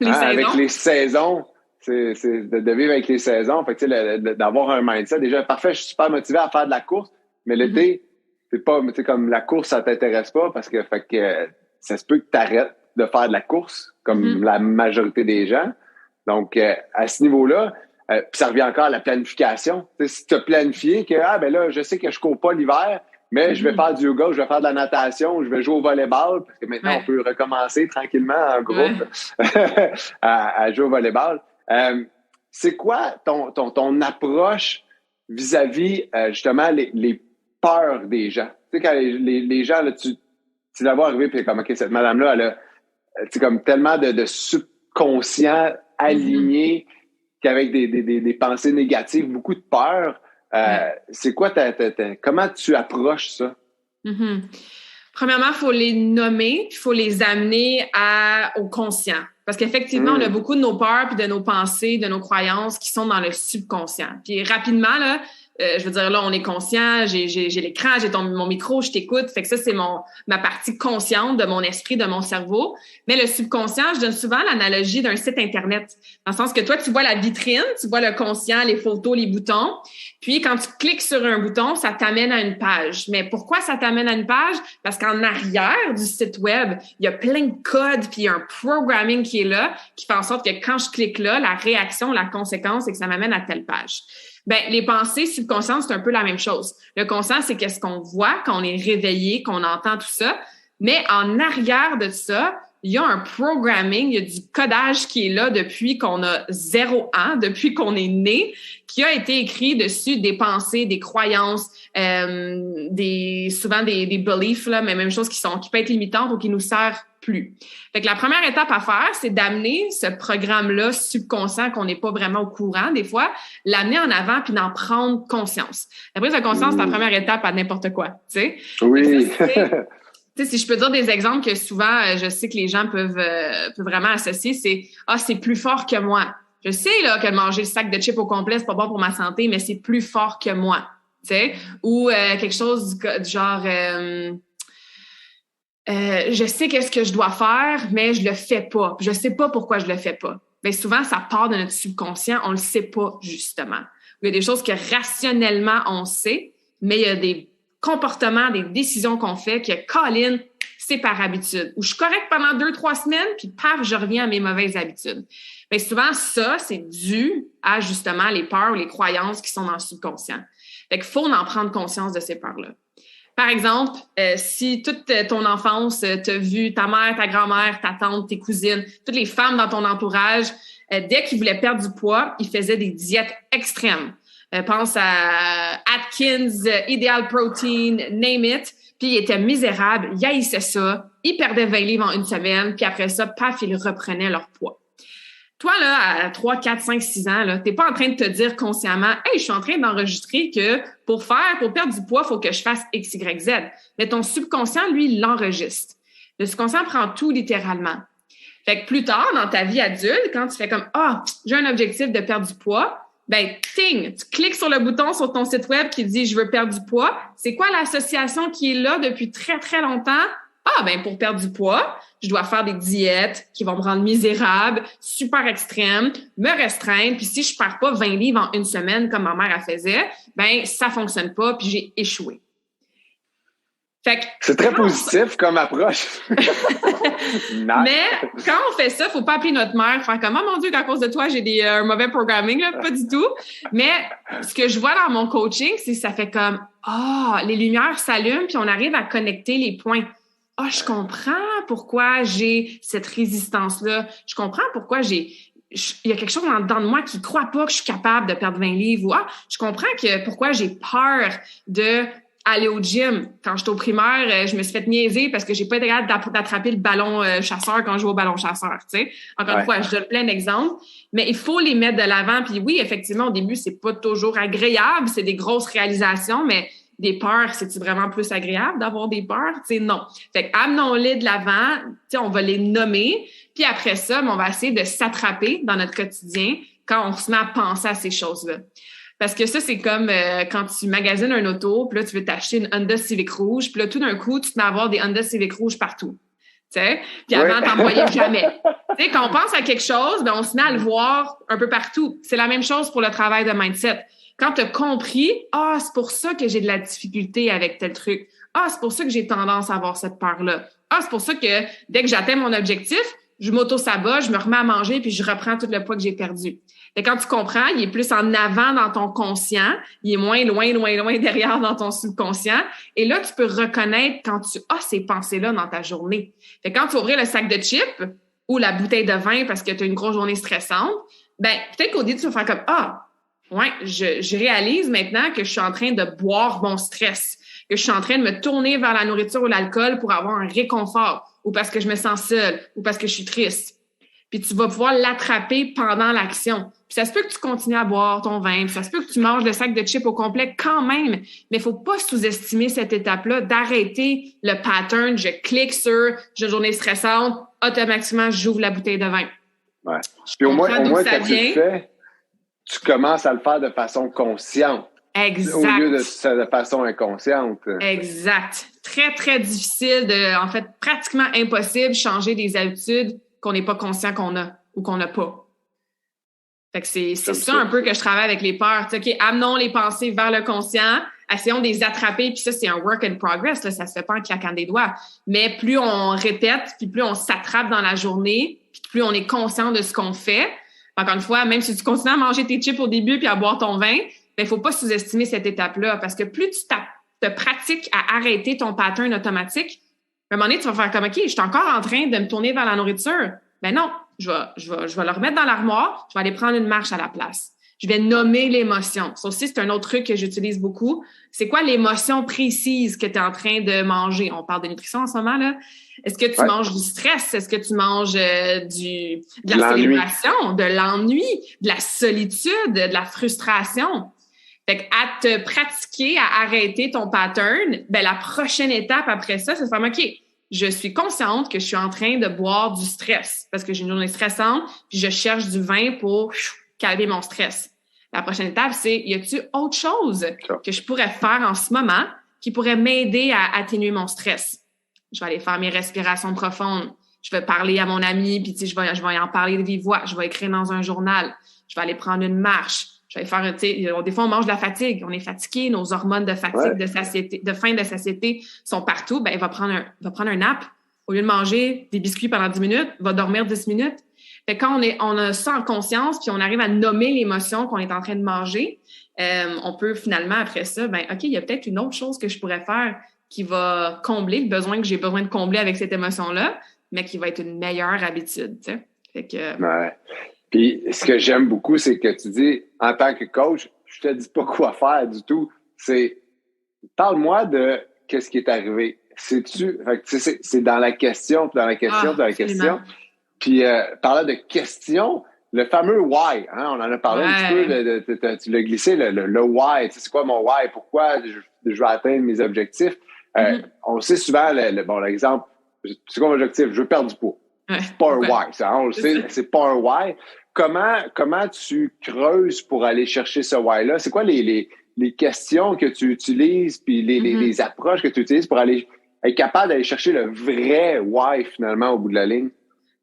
avec les saisons, c'est de vivre avec les saisons, fait que d'avoir un mindset, déjà parfait, je suis super motivé à faire de la course, mais l'été, c'est pas, tu sais, comme la course, ça t'intéresse pas parce que, ça se peut que t'arrêtes de faire de la course, comme la majorité des gens. Donc, à ce niveau-là, puis ça revient encore à la planification. T'sais, si tu as planifié que, là, je sais que je cours pas l'hiver, mais je vais faire du yoga, je vais faire de la natation, je vais jouer au volleyball, parce que maintenant, on peut recommencer tranquillement en groupe à jouer au volleyball. C'est quoi ton approche vis-à-vis, justement, les peurs des gens? Tu sais, quand les gens, là, tu la vois arriver, puis comme, OK, cette madame-là, elle a comme tellement de subconscient aligné qu'avec des pensées négatives, beaucoup de peur. C'est quoi comment tu approches ça? Premièrement, il faut les nommer, puis il faut les amener au conscient. Parce qu'effectivement, on a beaucoup de nos peurs, puis de nos pensées, de nos croyances qui sont dans le subconscient. Puis rapidement, là, je veux dire, là, on est conscient, j'ai l'écran, j'ai mon micro, je t'écoute. Fait que ça, c'est ma partie consciente de mon esprit, de mon cerveau. Mais le subconscient, je donne souvent l'analogie d'un site Internet. Dans le sens que toi, tu vois la vitrine, tu vois le conscient, les photos, les boutons. Puis, quand tu cliques sur un bouton, ça t'amène à une page. Mais pourquoi ça t'amène à une page? Parce qu'en arrière du site web, il y a plein de codes, puis il y a un programming qui est là, qui fait en sorte que quand je clique là, la réaction, la conséquence, c'est que ça m'amène à telle page. Les pensées subconscientes, c'est un peu la même chose. Le conscient, c'est qu'est-ce qu'on voit quand on est réveillé, qu'on entend tout ça. Mais en arrière de ça, il y a un programming, il y a du codage qui est là depuis qu'on a 0 ans, depuis qu'on est né, qui a été écrit dessus des pensées, des croyances, souvent des beliefs, là, mais même chose qui peut être limitantes ou qui nous servent plus. Fait que la première étape à faire, c'est d'amener ce programme-là subconscient qu'on n'est pas vraiment au courant des fois, l'amener en avant puis d'en prendre conscience. La prise de conscience, c'est la première étape à n'importe quoi, tu sais. Oui. Tu sais, si je peux dire des exemples que souvent, je sais que les gens peuvent vraiment associer, c'est plus fort que moi. Je sais là que manger le sac de chips au complet, c'est pas bon pour ma santé, mais c'est plus fort que moi. Tu sais, ou quelque chose du genre je sais qu'est-ce que je dois faire, mais je le fais pas. Je sais pas pourquoi je le fais pas. Bien, souvent, ça part de notre subconscient, on le sait pas justement. Il y a des choses que rationnellement on sait, mais il y a des comportements, des décisions qu'on fait que, Colin, c'est par habitude. Ou je suis correcte pendant 2-3 semaines, puis paf, je reviens à mes mauvaises habitudes. Mais souvent, ça, c'est dû à justement les peurs ou les croyances qui sont dans le subconscient. Fait qu'il faut en prendre conscience de ces peurs-là. Par exemple, si toute ton enfance, t'as vu ta mère, ta grand-mère, ta tante, tes cousines, toutes les femmes dans ton entourage, dès qu'ils voulaient perdre du poids, ils faisaient des diètes extrêmes. Pense à Atkins, Ideal Protein, name it. Puis ils étaient misérables, ils haïssaient ça, ils perdaient 20 livres en une semaine, puis après ça, paf, ils reprenaient leur poids. Toi, là, à 3, 4, 5, 6 ans, là, t'es pas en train de te dire consciemment « Hey, je suis en train d'enregistrer que pour perdre du poids, il faut que je fasse X, Y, Z. » Mais ton subconscient, lui, il l'enregistre. Le subconscient prend tout littéralement. Fait que plus tard, dans ta vie adulte, quand tu fais comme « Ah, j'ai un objectif de perdre du poids », ben, ting, tu cliques sur le bouton sur ton site web qui dit « Je veux perdre du poids ». C'est quoi l'association qui est là depuis très, très longtemps? Ah, ben, pour perdre du poids, je dois faire des diètes qui vont me rendre misérable, super extrême, me restreindre. Puis si je perds pas 20 livres en une semaine comme ma mère elle faisait, ben, ça fonctionne pas puis j'ai échoué. Fait que, c'est très positif comme approche. Mais quand on fait ça, faut pas appeler notre mère, faire comme « Oh mon Dieu, à cause de toi, j'ai un mauvais programming. » Là, pas du tout. Mais ce que je vois dans mon coaching, c'est que ça fait comme « Ah, les lumières s'allument puis on arrive à connecter les points. » Ah, je comprends pourquoi j'ai cette résistance-là. Je comprends pourquoi il y a quelque chose en dedans de moi qui croit pas que je suis capable de perdre 20 livres. Ou, je comprends pourquoi j'ai peur d'aller au gym. Quand j'étais au primaire, je me suis fait niaiser parce que j'ai pas été capable d'attraper le ballon chasseur quand je joue au ballon chasseur, tu sais. Encore une fois, je donne plein d'exemples. Mais il faut les mettre de l'avant. Puis oui, effectivement, au début, c'est pas toujours agréable. C'est des grosses réalisations, mais des peurs, c'est-tu vraiment plus agréable d'avoir des peurs? Tu sais, non. Fait que amenons-les de l'avant, tu sais, on va les nommer, puis après ça, on va essayer de s'attraper dans notre quotidien quand on se met à penser à ces choses-là. Parce que ça, c'est comme quand tu magasines un auto, puis là, tu veux t'acheter une Honda Civic rouge, puis là, tout d'un coup, tu te mets à avoir des Honda Civic rouges partout. Tu sais? Puis avant, t'en voyais jamais. Tu sais, quand on pense à quelque chose, ben on se met à le voir un peu partout. C'est la même chose pour le travail de mindset. Quand tu as compris, c'est pour ça que j'ai de la difficulté avec tel truc. C'est pour ça que j'ai tendance à avoir cette peur-là. C'est pour ça que dès que j'atteins mon objectif, je m'auto-sabote, je me remets à manger puis je reprends tout le poids que j'ai perdu. Et quand tu comprends, il est plus en avant dans ton conscient, il est moins loin derrière dans ton subconscient. Et là, tu peux reconnaître quand tu as ces pensées-là dans ta journée. Fait que quand tu vas ouvrir le sac de chips ou la bouteille de vin parce que tu as une grosse journée stressante, ben peut-être qu'au début, tu vas faire comme ouais, je réalise maintenant que je suis en train de boire mon stress, que je suis en train de me tourner vers la nourriture ou l'alcool pour avoir un réconfort, ou parce que je me sens seule, ou parce que je suis triste. Puis tu vas pouvoir l'attraper pendant l'action. Puis ça se peut que tu continues à boire ton vin, puis ça se peut que tu manges le sac de chips au complet quand même, mais il faut pas sous-estimer cette étape-là, d'arrêter le pattern, je clique sur j'ai une journée stressante, automatiquement j'ouvre la bouteille de vin. Ouais. Puis au moins quand tu le fais, tu commences à le faire de façon consciente. Exact. Au lieu de façon inconsciente. Exact. Très, très difficile en fait, pratiquement impossible de changer des habitudes qu'on n'est pas conscient qu'on a ou qu'on n'a pas. Fait que c'est ça un peu que je travaille avec les peurs. OK, amenons les pensées vers le conscient, essayons de les attraper, puis ça, c'est un work in progress, là, ça se fait pas en claquant des doigts. Mais plus on répète, puis plus on s'attrape dans la journée, puis plus on est conscient de ce qu'on fait. Encore une fois, même si tu continues à manger tes chips au début puis à boire ton vin, ben faut pas sous-estimer cette étape-là parce que plus tu te pratiques à arrêter ton pattern automatique, À un moment donné, tu vas faire comme, OK, je suis encore en train de me tourner vers la nourriture. Ben non, je vais le remettre dans l'armoire, je vais aller prendre une marche à la place. Je vais nommer l'émotion. Ça aussi, c'est un autre truc que j'utilise beaucoup. C'est quoi l'émotion précise que tu es en train de manger? On parle de nutrition en ce moment, là. Est-ce que tu manges du stress? Est-ce que tu manges de la célébration, de l'ennui, de la solitude, de la frustration? Fait qu'à te pratiquer, à arrêter ton pattern, ben la prochaine étape après ça, c'est de faire, OK, je suis consciente que je suis en train de boire du stress parce que j'ai une journée stressante, puis je cherche du vin pour calmer mon stress. La prochaine étape, c'est, y a-t-il autre chose que je pourrais faire en ce moment qui pourrait m'aider à atténuer mon stress? Je vais aller faire mes respirations profondes. Je vais parler à mon ami, puis je vais en parler de vive voix. Je vais écrire dans un journal. Je vais aller prendre une marche. Je vais faire, des fois, on mange de la fatigue. On est fatigué. Nos hormones de fatigue, de satiété, de faim, de satiété sont partout. Ben, il va prendre un nap. Au lieu de manger des biscuits pendant 10 minutes, il va dormir 10 minutes. Fait que quand on a ça en conscience, puis on arrive à nommer l'émotion qu'on est en train de manger, on peut finalement, après ça, ben, OK, il y a peut-être une autre chose que je pourrais faire qui va combler le besoin que j'ai besoin de combler avec cette émotion-là, mais qui va être une meilleure habitude, tu sais. Fait que... Ouais. Puis, ce que j'aime beaucoup, c'est que tu dis, en tant que coach, je te dis pas quoi faire du tout. C'est, parle-moi de qu'est-ce qui est arrivé. Fait que, c'est dans la question, puis dans la question, puis dans la question. Puis, parlant de questions, le fameux why, hein, on en a parlé un petit peu, tu l'as glissé, le why. Tu sais, c'est quoi mon why? Pourquoi je veux atteindre mes objectifs? On sait souvent, l'exemple, c'est quoi mon objectif? Je veux perdre du poids. C'est pas un why, ça, on le sait, c'est pas un why. Comment tu creuses pour aller chercher ce why-là? C'est quoi les questions que tu utilises puis les approches que tu utilises pour aller être capable d'aller chercher le vrai why finalement au bout de la ligne?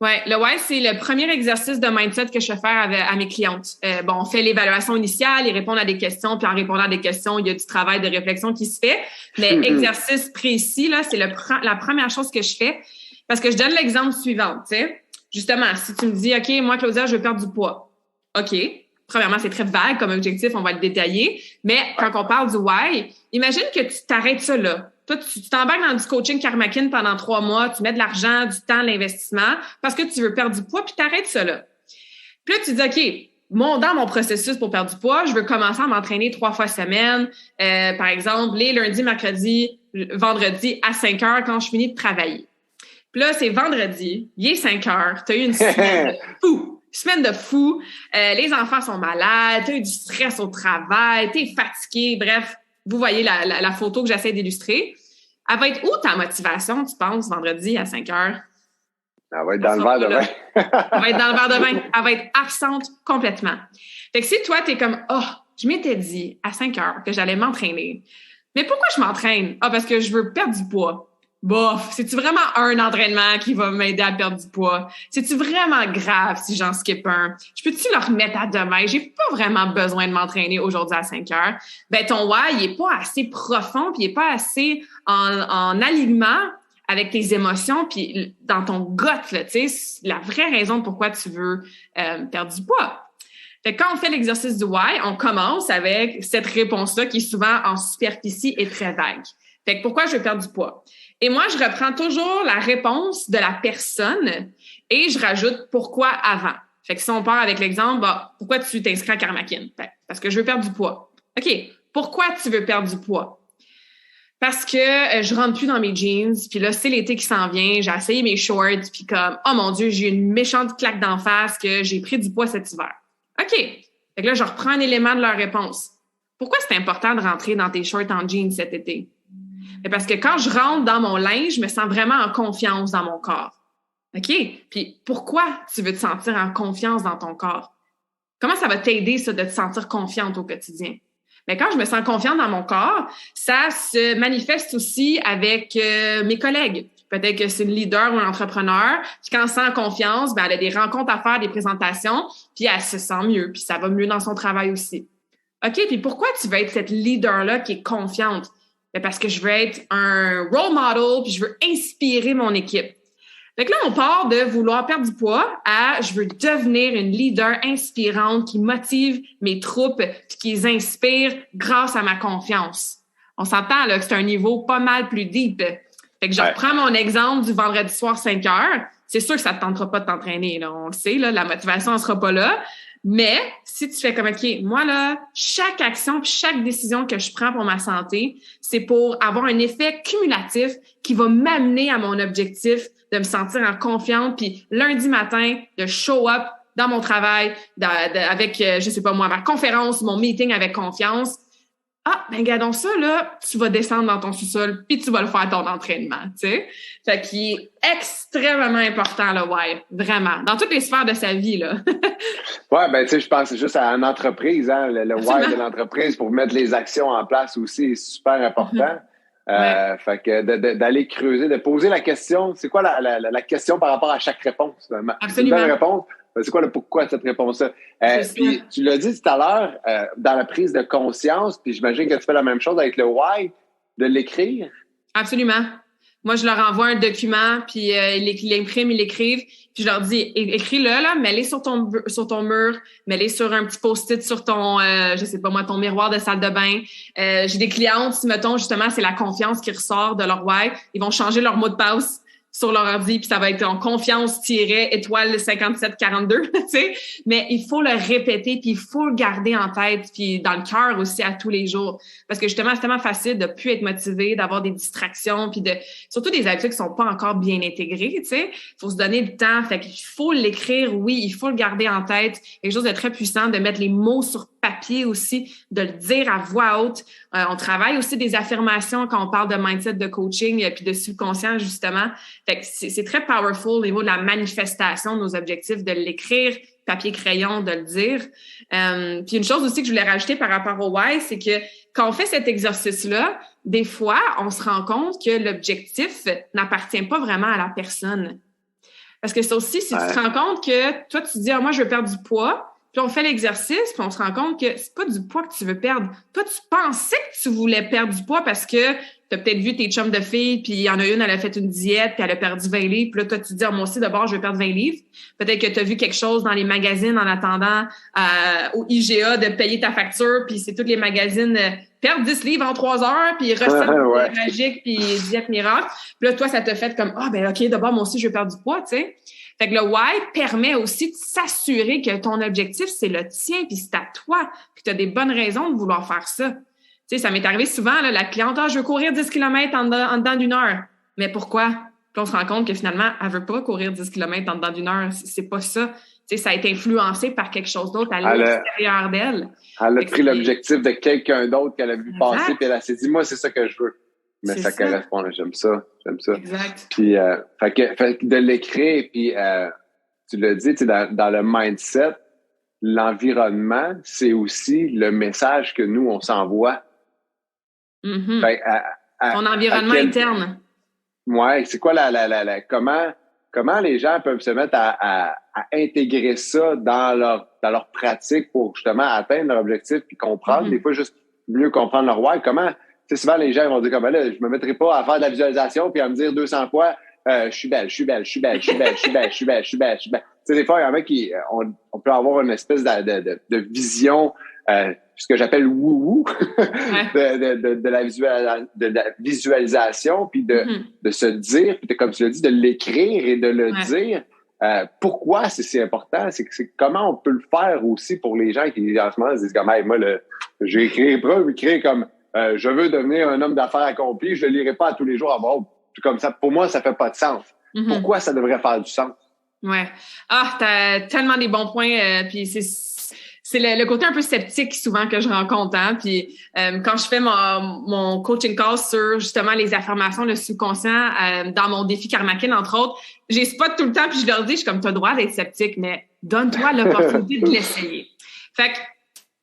Ouais, le why, c'est le premier exercice de mindset que je fais faire à mes clientes. On fait l'évaluation initiale, ils répondent à des questions, puis en répondant à des questions, il y a du travail de réflexion qui se fait. Mais exercice précis, là, c'est la première chose que je fais. Parce que je donne l'exemple suivant, tu sais. Justement, si tu me dis, OK, moi, Claudia, je veux perdre du poids. OK. Premièrement, c'est très vague comme objectif, on va le détailler. Mais quand on parle du why, imagine que tu t'arrêtes ça là. Toi, tu t'embarques dans du coaching Karmakin pendant 3 mois, tu mets de l'argent, du temps, de l'investissement parce que tu veux perdre du poids, puis t'arrêtes ça là. Puis là, tu dis, OK, dans mon processus pour perdre du poids, je veux commencer à m'entraîner 3 fois semaine. Par exemple, les lundis, mercredis, vendredis à 5 heures quand je finis de travailler. Puis là, c'est vendredi, il est 5 heures, t'as eu une semaine de fou. Les enfants sont malades, t'as eu du stress au travail, t'es fatigué, bref. Vous voyez la photo que j'essaie d'illustrer. Elle va être où ta motivation, tu penses, vendredi à 5 heures? Elle va être dans le verre de vin. Elle va être dans le verre de vin. Elle va être absente complètement. Fait que si toi, t'es comme, je m'étais dit à 5 heures que j'allais m'entraîner. Mais pourquoi je m'entraîne? Parce que je veux perdre du poids. Bof, c'est-tu vraiment un entraînement qui va m'aider à perdre du poids? C'est-tu vraiment grave si j'en skip un? Je peux-tu le remettre à demain? J'ai pas vraiment besoin de m'entraîner aujourd'hui à 5 heures. Ben, ton why, il est pas assez profond puis il est pas assez en alignement avec tes émotions puis dans ton gut, là, tu sais, la vraie raison pourquoi tu veux perdre du poids. Fait que quand on fait l'exercice du why, on commence avec cette réponse-là qui est souvent en superficie et très vague. Fait que pourquoi je veux perdre du poids? Et moi, je reprends toujours la réponse de la personne et je rajoute pourquoi avant. Fait que si on part avec l'exemple, pourquoi tu t'inscris à Karmakin? Ben, parce que je veux perdre du poids. OK, pourquoi tu veux perdre du poids? Parce que je rentre plus dans mes jeans, puis là, c'est l'été qui s'en vient, j'ai essayé mes shorts, puis comme, oh mon Dieu, j'ai une méchante claque d'en face que j'ai pris du poids cet hiver. OK, fait que là, je reprends un élément de leur réponse. Pourquoi c'est important de rentrer dans tes shorts en jeans cet été? Parce que quand je rentre dans mon linge, je me sens vraiment en confiance dans mon corps. OK? Puis pourquoi tu veux te sentir en confiance dans ton corps? Comment ça va t'aider, ça, de te sentir confiante au quotidien? Mais quand je me sens confiante dans mon corps, ça se manifeste aussi avec mes collègues. Peut-être que c'est une leader ou un entrepreneur, puis quand elle se sent en confiance, ben, elle a des rencontres à faire, des présentations, puis elle se sent mieux, puis ça va mieux dans son travail aussi. OK? Puis pourquoi tu veux être cette leader-là qui est confiante? Ben parce que je veux être un role model puis je veux inspirer mon équipe. Donc là, on part de vouloir perdre du poids à je veux devenir une leader inspirante qui motive mes troupes puis qui les inspire grâce à ma confiance. On s'entend là que c'est un niveau pas mal plus deep. Fait Fait que je reprends mon exemple du vendredi soir 5 heures. C'est sûr que ça te tentera pas de t'entraîner, là. On le sait, là, la motivation ne sera pas là. Mais si tu fais comme, OK, moi, là, chaque action puis chaque décision que je prends pour ma santé, c'est pour avoir un effet cumulatif qui va m'amener à mon objectif de me sentir en confiance, puis lundi matin, de show up dans mon travail, avec, je sais pas moi, ma conférence, mon meeting avec confiance. Ah, ben regardons ça, là, tu vas descendre dans ton sous-sol, puis tu vas le faire ton entraînement, tu sais. Fait qu'il est extrêmement important, le why, vraiment, dans toutes les sphères de sa vie, là. Ouais, ben tu sais, je pense juste à une entreprise, hein, le why de l'entreprise pour mettre les actions en place aussi est super important. Fait que d'aller creuser, de poser la question, c'est quoi la question par rapport à chaque réponse? Absolument. Une bonne réponse. C'est quoi le pourquoi de cette réponse-là? Puis tu l'as dit tout à l'heure, dans la prise de conscience, puis j'imagine que tu fais la même chose avec le why, de l'écrire. Absolument. Moi, je leur envoie un document, puis ils l'impriment, ils l'écrivent, puis je leur dis, écris-le, là, mets-les sur ton mur, mets-les sur un petit post-it sur ton, je sais pas moi, ton miroir de salle de bain. J'ai des clientes, si mettons, justement, c'est la confiance qui ressort de leur why, ils vont changer leur mot de passe sur leur ordi, puis ça va être en confiance-étoile 5742, tu sais. Mais il faut le répéter, puis il faut le garder en tête, puis dans le cœur aussi à tous les jours. Parce que justement, c'est tellement facile de plus être motivé, d'avoir des distractions, puis surtout des habitudes qui sont pas encore bien intégrées, tu sais. Il faut se donner le temps, fait qu'il faut l'écrire, oui, il faut le garder en tête. Quelque chose de très puissant, de mettre les mots sur papier aussi, de le dire à voix haute. On travaille aussi des affirmations quand on parle de mindset, de coaching, puis de subconscient, justement. Fait que c'est très powerful au niveau de la manifestation de nos objectifs, de l'écrire, papier-crayon, de le dire. Puis une chose aussi que je voulais rajouter par rapport au why, c'est que quand on fait cet exercice-là, des fois, on se rend compte que l'objectif n'appartient pas vraiment à la personne. Parce que ça aussi, si tu te rends compte que toi, tu te dis « Ah, moi, je veux perdre du poids », puis on fait l'exercice, puis on se rend compte que c'est pas du poids que tu veux perdre. Toi, tu pensais que tu voulais perdre du poids parce que t'as peut-être vu tes chums de filles, puis il y en a une, elle a fait une diète, puis elle a perdu 20 livres. Puis là, toi, tu te dis, moi aussi, d'abord, je vais perdre 20 livres. Peut-être que tu as vu quelque chose dans les magazines en attendant au IGA de payer ta facture, puis c'est tous les magazines perdre 10 livres en 3 heures, puis recette magique, puis diète miracle. Puis là, toi, ça te fait comme, ben OK, d'abord, moi aussi, je vais perdre du poids, tu sais. Fait que le why permet aussi de s'assurer que ton objectif, c'est le tien, puis c'est à toi, puis tu as des bonnes raisons de vouloir faire ça. Tu sais, ça m'est arrivé souvent, là, la cliente, je veux courir 10 km en dedans d'une heure. Mais pourquoi? Puis on se rend compte que finalement, elle veut pas courir 10 km en dedans d'une heure. C'est pas ça. Tu sais, ça a été influencé par quelque chose d'autre à l'extérieur d'elle. Elle a pris l'objectif de quelqu'un d'autre qu'elle a vu passer, puis elle s'est dit, moi, c'est ça que je veux. Mais ça correspond, là, j'aime ça. Exact. Puis, fait que de l'écrire, puis tu l'as dit, tu sais, dans le mindset, l'environnement, c'est aussi le message que nous, on s'envoie. Mm-hmm. Fait, ton environnement interne. Ouais, c'est quoi comment les gens peuvent se mettre à intégrer ça dans leur pratique pour justement atteindre leur objectif puis comprendre, des fois juste mieux comprendre leur why. Comment, tu sais, souvent les gens vont dire comme là, je me mettrai pas à faire de la visualisation puis à me dire 200 fois je suis belle. Tu sais, des fois, il y en a qui on peut avoir une espèce de vision ce que j'appelle wou-wou de la visualisation, puis de se dire, puis comme tu l'as dit, de l'écrire et de le dire. Pourquoi c'est si important? C'est comment on peut le faire aussi pour les gens qui, en ce moment, se disent comme, hey, moi, j'ai écrit comme, je veux devenir un homme d'affaires accompli, je le lirai pas tous les jours à mort. Comme ça, pour moi, ça fait pas de sens. Pourquoi ça devrait faire du sens? Ouais. Ah, t'as tellement des bons points, puis c'est le côté un peu sceptique souvent que je rencontre, hein. Puis quand je fais mon coaching call sur justement les affirmations, le subconscient, dans mon défi Karmakin, entre autres, j'ai spot tout le temps, puis je leur dis, je suis comme, t'as le droit d'être sceptique, mais donne-toi l'opportunité de l'essayer. Fait que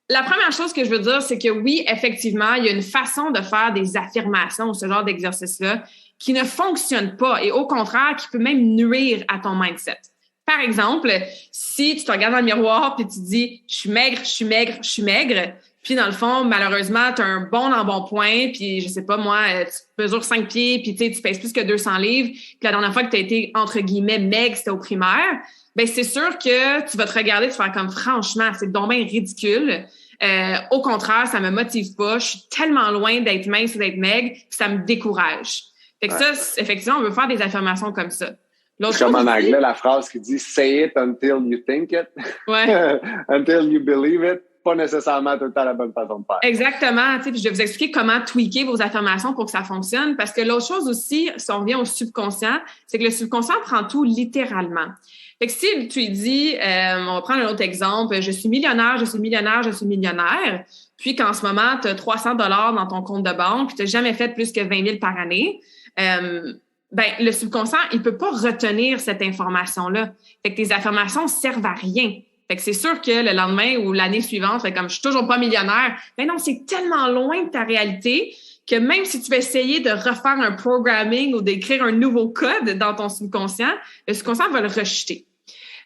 la première chose que je veux dire, c'est que oui, effectivement, il y a une façon de faire des affirmations ou ce genre d'exercice-là qui ne fonctionne pas et au contraire, qui peut même nuire à ton mindset. Par exemple, si tu te regardes dans le miroir puis tu dis « je suis maigre », puis dans le fond, malheureusement, tu as un bon embonpoint, puis je sais pas moi, tu mesures 5 pieds, puis tu pèses plus que 200 livres, puis la dernière fois que tu as été, entre guillemets, maigre, c'était au primaire, ben c'est sûr que tu vas te regarder et te faire comme « franchement, c'est donc bien ridicule ». Au contraire, ça me motive pas, je suis tellement loin d'être mince ou d'être maigre, puis ça me décourage. Fait que ça, effectivement, on veut faire des affirmations comme ça. C'est comme en anglais, la phrase qui dit « say it until you think it ouais. » until you believe it. Pas nécessairement tout le temps la bonne façon de faire. Exactement. Puis je vais vous expliquer comment tweaker vos affirmations pour que ça fonctionne. Parce que l'autre chose aussi, si on revient au subconscient, c'est que le subconscient prend tout littéralement. Fait que si tu lui dis, on va prendre un autre exemple, je suis millionnaire, je suis millionnaire, je suis millionnaire, puis qu'en ce moment, tu as 300 $ dans ton compte de banque, puis tu n'as jamais fait plus que 20 000 par année, le subconscient, il peut pas retenir cette information-là. Fait que tes affirmations servent à rien. Fait que c'est sûr que le lendemain ou l'année suivante, comme je suis toujours pas millionnaire, ben non, c'est tellement loin de ta réalité que même si tu veux essayer de refaire un programming ou d'écrire un nouveau code dans ton subconscient, le subconscient va le rejeter.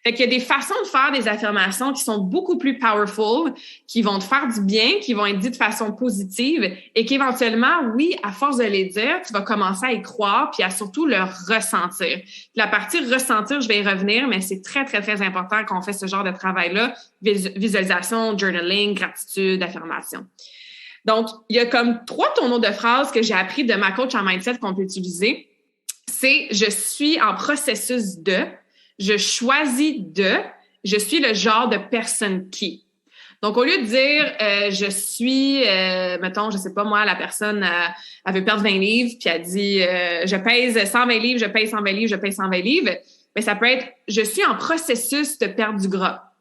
Fait qu'il y a des façons de faire des affirmations qui sont beaucoup plus powerful, qui vont te faire du bien, qui vont être dites de façon positive et qu'éventuellement, oui, à force de les dire, tu vas commencer à y croire puis à surtout le ressentir. La partie ressentir, je vais y revenir, mais c'est très, très, très important quand on fait ce genre de travail-là, visualisation, journaling, gratitude, affirmation. Donc, il y a comme 3 tourneaux de phrases que j'ai appris de ma coach en mindset qu'on peut utiliser. C'est « je suis en processus de ». Je choisis de, je suis le genre de personne qui. Donc, au lieu de dire, je suis, mettons, je sais pas moi, la personne, elle veut perdre 20 livres, puis elle dit, je pèse 120 livres, je pèse 120 livres, je pèse 120 livres, mais ça peut être, je suis en processus de perdre du gras.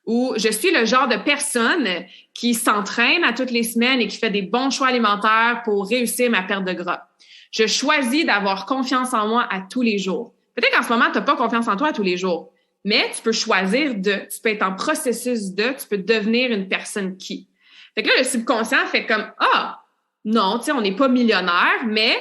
Ou je suis le genre de personne qui s'entraîne à toutes les semaines et qui fait des bons choix alimentaires pour réussir ma perte de gras. Je choisis d'avoir confiance en moi à tous les jours. Peut-être qu'en ce moment, tu n'as pas confiance en toi à tous les jours, mais tu peux choisir tu peux être en processus tu peux devenir une personne qui. Fait que là, le subconscient fait comme, non, tu sais, on n'est pas millionnaire, mais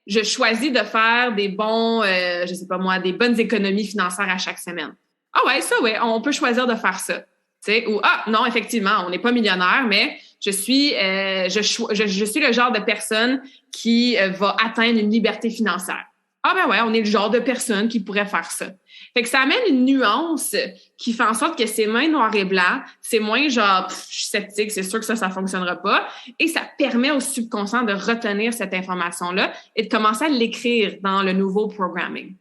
je choisis de faire des bons, je sais pas moi, des bonnes économies financières à chaque semaine. Ah ouais, ça, ouais, on peut choisir de faire ça. Tu sais, ou, non, effectivement, on n'est pas millionnaire, mais je suis le genre de personne qui va atteindre une liberté financière. Ah ben ouais, on est le genre de personne qui pourrait faire ça. Fait que ça amène une nuance qui fait en sorte que c'est moins noir et blanc, c'est moins genre je suis sceptique, c'est sûr que ça fonctionnera pas, et ça permet au subconscient de retenir cette information-là et de commencer à l'écrire dans le nouveau programming.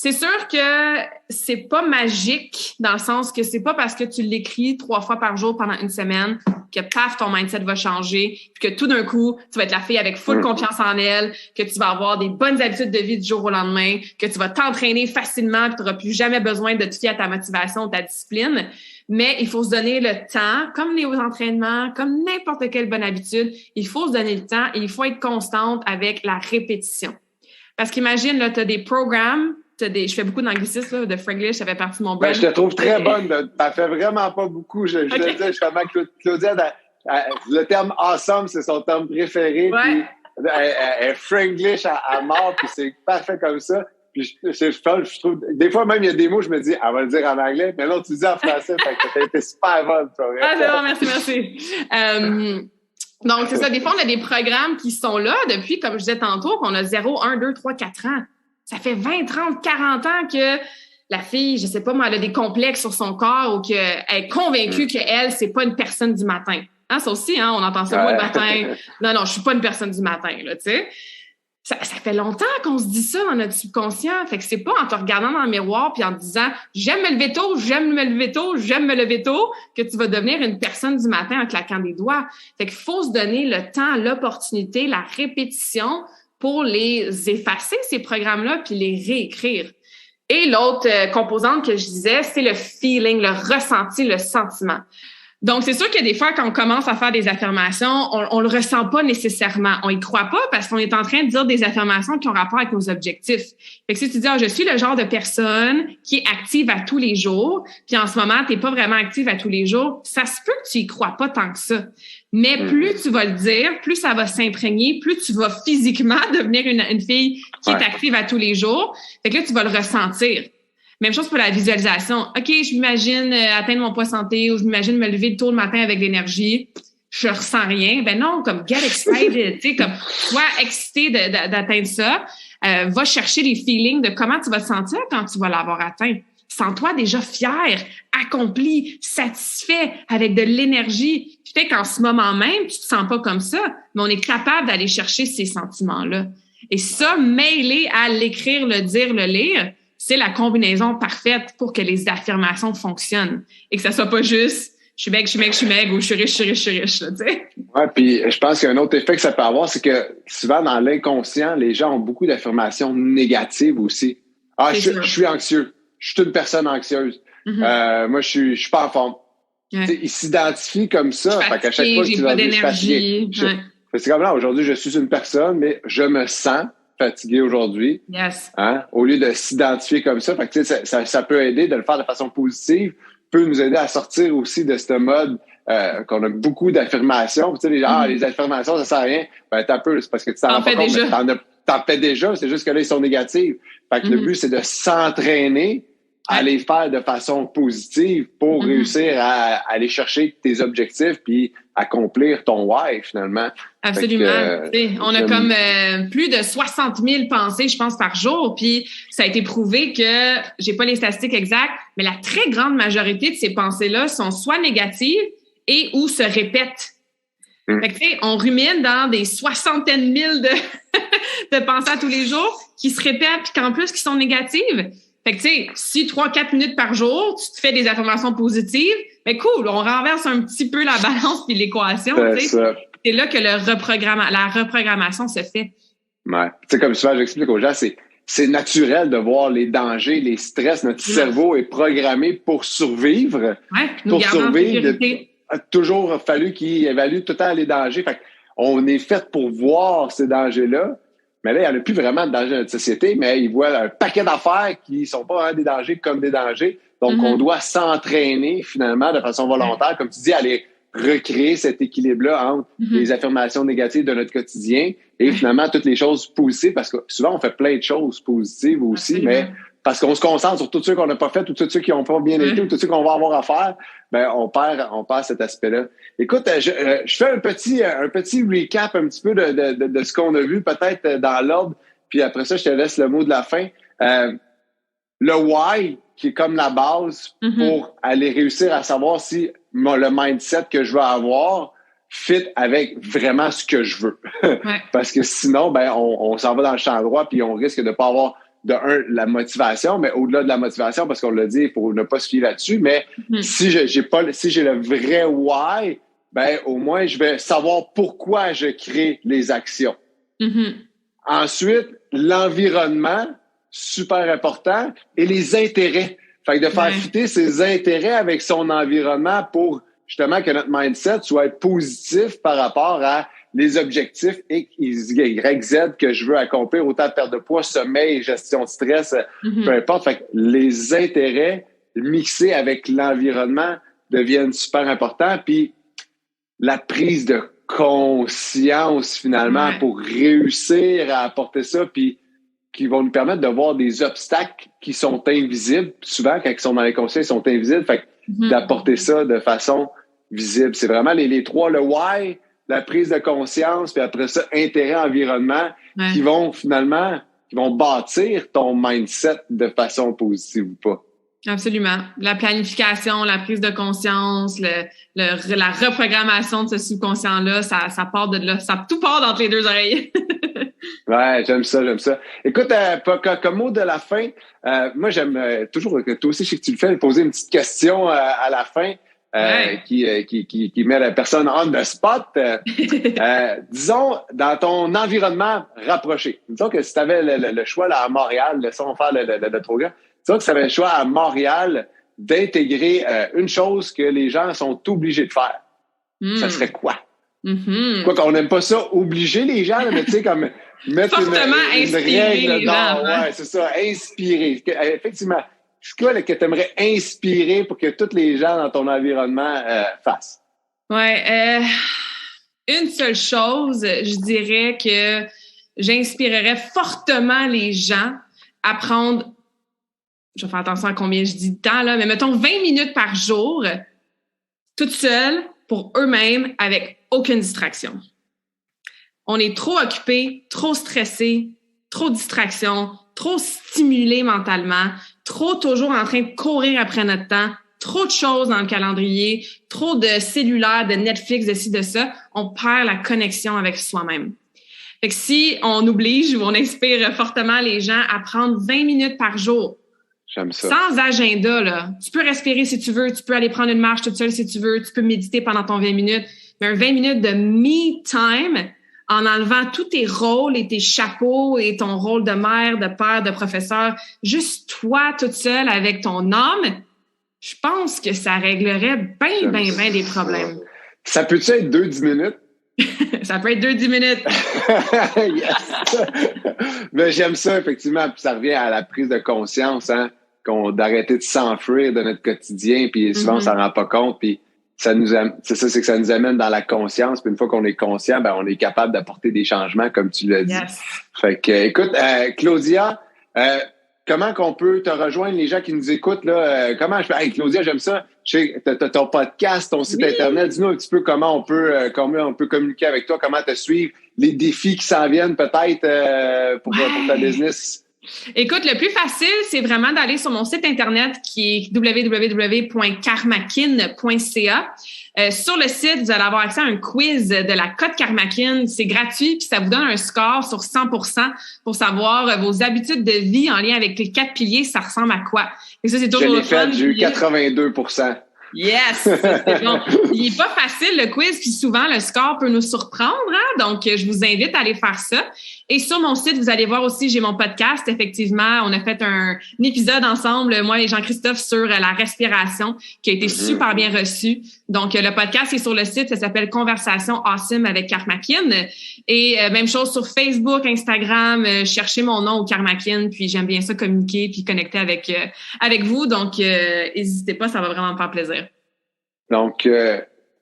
C'est sûr que c'est pas magique dans le sens que c'est pas parce que tu l'écris 3 fois par jour pendant une semaine que paf, ton mindset va changer, puis que tout d'un coup, tu vas être la fille avec full confiance en elle, que tu vas avoir des bonnes habitudes de vie du jour au lendemain, que tu vas t'entraîner facilement, puis tu n'auras plus jamais besoin de te fier à ta motivation ou ta discipline. Mais il faut se donner le temps, comme les entraînements, comme n'importe quelle bonne habitude, il faut se donner le temps et il faut être constante avec la répétition. Parce qu'imagine, là, tu as des programmes, je fais beaucoup d'anglicisme, de Franglish, ça fait partie de mon brand. Je te trouve très bonne. T'en fais vraiment pas beaucoup. Je te dis justement, Claudia, le terme awesome, c'est son terme préféré. Ouais. Puis, elle Franglish à mort, puis c'est parfait comme ça. Puis je trouve, des fois même, il y a des mots, je me dis, elle va le dire en anglais, mais non, tu le dis en français, fait que t'as été super bonne, toi. C'est bon, merci. Donc, c'est ça. Des fois, on a des programmes qui sont là depuis, comme je disais tantôt, qu'on a 0, 1, 2, 3, 4 ans. Ça fait 20, 30, 40 ans que la fille, je sais pas moi, elle a des complexes sur son corps ou qu'elle est convaincue qu'elle, c'est pas une personne du matin. Hein, ça aussi, on entend ça, moi, le matin. Non, je suis pas une personne du matin, là, tu sais. Ça fait longtemps qu'on se dit ça dans notre subconscient. Fait que c'est pas en te regardant dans le miroir puis en te disant « J'aime me lever tôt, j'aime me lever tôt, j'aime me lever tôt » que tu vas devenir une personne du matin en claquant des doigts. Fait qu'il faut se donner le temps, l'opportunité, la répétition pour les effacer, ces programmes-là, puis les réécrire. Et l'autre composante que je disais, c'est le feeling, le ressenti, le sentiment. Donc, c'est sûr que des fois, quand on commence à faire des affirmations, on le ressent pas nécessairement. On y croit pas parce qu'on est en train de dire des affirmations qui ont rapport avec nos objectifs. Fait que si tu dis, je suis le genre de personne qui est active à tous les jours, puis en ce moment, t'es pas vraiment active à tous les jours, ça se peut que tu y crois pas tant que ça. Mais plus tu vas le dire, plus ça va s'imprégner, plus tu vas physiquement devenir une fille qui est active à tous les jours. Fait que là, tu vas le ressentir. Même chose pour la visualisation. OK, je m'imagine atteindre mon poids santé ou je m'imagine me lever tôt le matin avec l'énergie. Je ressens rien. Ben non, comme get excited, tu sais, comme sois excité d'atteindre ça. Va chercher les feelings de comment tu vas te sentir quand tu vas l'avoir atteint. Sens-toi déjà fier, accompli, satisfait, avec de l'énergie. Peut-être qu'en ce moment même, tu te sens pas comme ça, mais on est capable d'aller chercher ces sentiments-là. Et ça, mêlé à l'écrire, le dire, le lire, c'est la combinaison parfaite pour que les affirmations fonctionnent. Et que ça soit pas juste « je suis maigre, je suis maigre, je suis maigre » ou « je suis riche, je suis riche, je suis riche », là, tu sais. Ouais, puis je pense qu'un autre effet que ça peut avoir, c'est que souvent dans l'inconscient, les gens ont beaucoup d'affirmations négatives aussi. Ah, je suis anxieux. Je suis une personne anxieuse. Moi, je suis pas en forme. Ouais. Ils s'identifient comme ça. Fait qu'à chaque fois que tu leur dis, je suis fatigué. C'est comme là, aujourd'hui, je suis une personne, mais je me sens fatigué aujourd'hui. Yes. Hein? Au lieu de s'identifier comme ça. Fait que, ça peut aider de le faire de façon positive, peut nous aider à sortir aussi de ce mode qu'on a beaucoup d'affirmations. Tu sais, les affirmations, ça sert à rien. Ben, t'as peu, c'est parce que tu t'en rends pas compte, mais t'en fais déjà, c'est juste que là, ils sont négatifs. Fait que le but, c'est de s'entraîner à les faire de façon positive pour réussir à aller chercher tes objectifs puis accomplir ton why, finalement. Absolument. On a comme plus de 60 000 pensées, je pense, par jour. Puis ça a été prouvé que, j'ai pas les statistiques exactes, mais la très grande majorité de ces pensées-là sont soit négatives et ou se répètent. Fait que, tu sais, on rumine dans des soixantaines mille de pensées à tous les jours qui se répètent puis qu'en plus qui sont négatives. Fait que, tu sais, si 3-4 minutes par jour, tu te fais des affirmations positives, ben cool, on renverse un petit peu la balance puis l'équation, tu sais. C'est là que la reprogrammation se fait. Ouais. Tu sais, comme souvent, j'explique aux gens, c'est naturel de voir les dangers, les stress. Notre cerveau est programmé pour survivre. Ouais, pour survivre. Il a toujours fallu qu'il évalue tout le temps les dangers. Fait qu'on est fait pour voir ces dangers-là. Mais là, il n'y en a plus vraiment de dangers dans notre société, mais ils voient un paquet d'affaires qui sont pas vraiment des dangers comme des dangers. Donc, on doit s'entraîner finalement de façon volontaire, comme tu dis, à aller recréer cet équilibre-là entre les affirmations négatives de notre quotidien et finalement toutes les choses positives, parce que souvent, on fait plein de choses positives aussi, mais parce qu'on se concentre sur tout ce qu'on n'a pas fait ou tout ce qui n'ont pas bien été ou tout ce qu'on va avoir à faire, ben on perd cet aspect-là. Écoute, je fais un petit recap un petit peu de ce qu'on a vu, peut-être dans l'ordre, puis après ça, je te laisse le mot de la fin. Le why, qui est comme la base pour aller réussir à savoir si le mindset que je veux avoir fit avec vraiment ce que je veux. Parce que sinon, ben on s'en va dans le champ droit puis on risque de pas avoir la motivation, mais au-delà de la motivation, parce qu'on l'a dit, il faut ne pas se fier là-dessus, mais si j'ai le vrai why, ben au moins je vais savoir pourquoi je crée les actions. Ensuite, l'environnement, super important, et les intérêts. Fait que de faire fitter ses intérêts avec son environnement pour justement que notre mindset soit positif par rapport à les objectifs X, Y, Z que je veux accomplir, autant de perte de poids, sommeil, gestion de stress, peu importe. Fait que les intérêts mixés avec l'environnement deviennent super importants. Puis la prise de conscience finalement pour réussir à apporter ça, puis qui vont nous permettre de voir des obstacles qui sont invisibles. Souvent, quand ils sont dans les conseils, ils sont invisibles. Fait que d'apporter ça de façon visible. C'est vraiment les trois, le why, la prise de conscience, puis après ça, intérêt, environnement, qui vont bâtir ton mindset de façon positive ou pas. Absolument. La planification, la prise de conscience, la reprogrammation de ce subconscient-là, ça part de là. Tout part dans les deux oreilles. Ouais, j'aime ça. Écoute, comme mot de la fin, moi, j'aime toujours, toi aussi, je sais que tu le fais, poser une petite question à la fin. Qui met la personne on the spot. Disons, dans ton environnement rapproché, disons que si tu avais le choix là, à Montréal, laissons faire le trop grand, disons que si tu avais le choix à Montréal d'intégrer une chose que les gens sont obligés de faire, ça serait quoi? Quoi qu'on n'aime pas ça, obliger les gens, mais tu sais, comme mettre une règle d'or. Ouais, c'est ça, inspirer. Effectivement. C'est quoi que tu aimerais inspirer pour que tous les gens dans ton environnement fassent? Ouais, une seule chose, je dirais que j'inspirerais fortement les gens à prendre, je vais faire attention à combien je dis de temps, là, mais mettons 20 minutes par jour, toute seule, pour eux-mêmes, avec aucune distraction. On est trop occupés, trop stressés, trop de distractions, trop stimulés mentalement, trop toujours en train de courir après notre temps, trop de choses dans le calendrier, trop de cellulaire, de Netflix, de ci, de ça, on perd la connexion avec soi-même. Fait que si on oblige ou on inspire fortement les gens à prendre 20 minutes par jour, j'aime ça. Sans agenda, là. Tu peux respirer si tu veux, tu peux aller prendre une marche toute seule si tu veux, tu peux méditer pendant ton 20 minutes, mais un 20 minutes de me time en enlevant tous tes rôles et tes chapeaux et ton rôle de mère, de père, de professeur, juste toi toute seule avec ton âme, je pense que ça réglerait bien des problèmes. Ça peut-tu être 2-10 minutes? Ça peut être 2-10 minutes. Yes! Mais j'aime ça, effectivement. Puis ça revient à la prise de conscience, hein, d'arrêter de s'enfuir de notre quotidien. Puis souvent, on s'en rend pas compte. Puis c'est ça, c'est que ça nous amène dans la conscience. Puis une fois qu'on est conscient, ben on est capable d'apporter des changements, comme tu l'as dit. Yes. Fait que, écoute, Claudia, comment qu'on peut te rejoindre, les gens qui nous écoutent, là? Comment je fais? Hey, Claudia, j'aime ça. Je sais, t'as ton podcast, ton site Internet. Dis-nous un petit peu comment on peut communiquer avec toi, comment te suivre, les défis qui s'en viennent peut-être pour ta business. Écoute, le plus facile, c'est vraiment d'aller sur mon site Internet qui est www.karmakin.ca. Sur le site, vous allez avoir accès à un quiz de la cote Karmakin. C'est gratuit, puis ça vous donne un score sur 100% pour savoir vos habitudes de vie en lien avec les 4 piliers, ça ressemble à quoi. Et ça, c'est toujours le fun. J'ai eu 82%. Yes! C'est bon. Il est pas facile, le quiz, puis souvent, le score peut nous surprendre, hein? Donc, je vous invite à aller faire ça. Et sur mon site, vous allez voir aussi, j'ai mon podcast. Effectivement, on a fait un épisode ensemble, moi et Jean-Christophe, sur la respiration, qui a été super bien reçu. Donc, le podcast est sur le site, ça s'appelle Conversation Awesome avec Karmakin. Et même chose sur Facebook, Instagram, cherchez mon nom au Karmakin, puis j'aime bien ça communiquer puis connecter avec vous. Donc, n'hésitez pas, ça va vraiment me faire plaisir. Donc,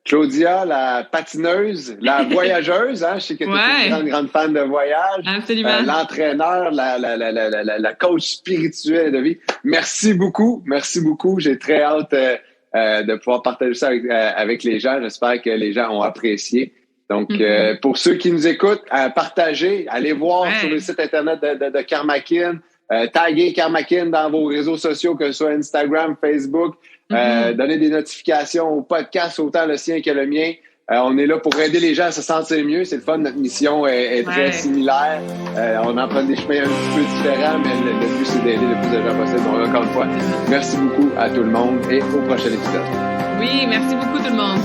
Claudia, la patineuse, la voyageuse, hein, je sais que tu es une grande fan de voyage. Absolument. L'entraîneur, la coach spirituelle de vie. Merci beaucoup. J'ai très hâte de pouvoir partager ça avec les gens. J'espère que les gens ont apprécié. Donc, pour ceux qui nous écoutent, partagez, allez voir sur le site Internet de Karmakin, taguez Karmakin dans vos réseaux sociaux, que ce soit Instagram, Facebook. Donner des notifications au podcast, autant le sien que le mien. On est là pour aider les gens à se sentir mieux. C'est le fun. Notre mission est très similaire. On en prend des chemins un petit peu différents, mais le but, c'est d'aider le plus de gens possible. Donc, encore une fois, merci beaucoup à tout le monde et au prochain épisode. Oui, merci beaucoup tout le monde.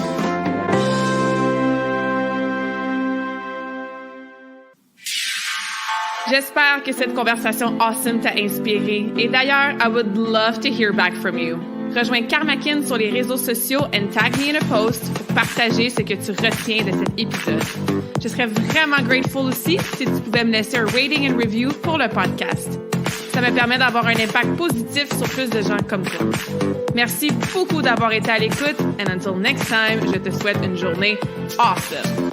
J'espère que cette conversation awesome t'a inspiré. Et d'ailleurs, I would love to hear back from you. Rejoins Karmakin sur les réseaux sociaux and tag me in a post pour partager ce que tu retiens de cet épisode. Je serais vraiment grateful aussi si tu pouvais me laisser un rating and review pour le podcast. Ça me permet d'avoir un impact positif sur plus de gens comme toi. Merci beaucoup d'avoir été à l'écoute and until next time, je te souhaite une journée awesome.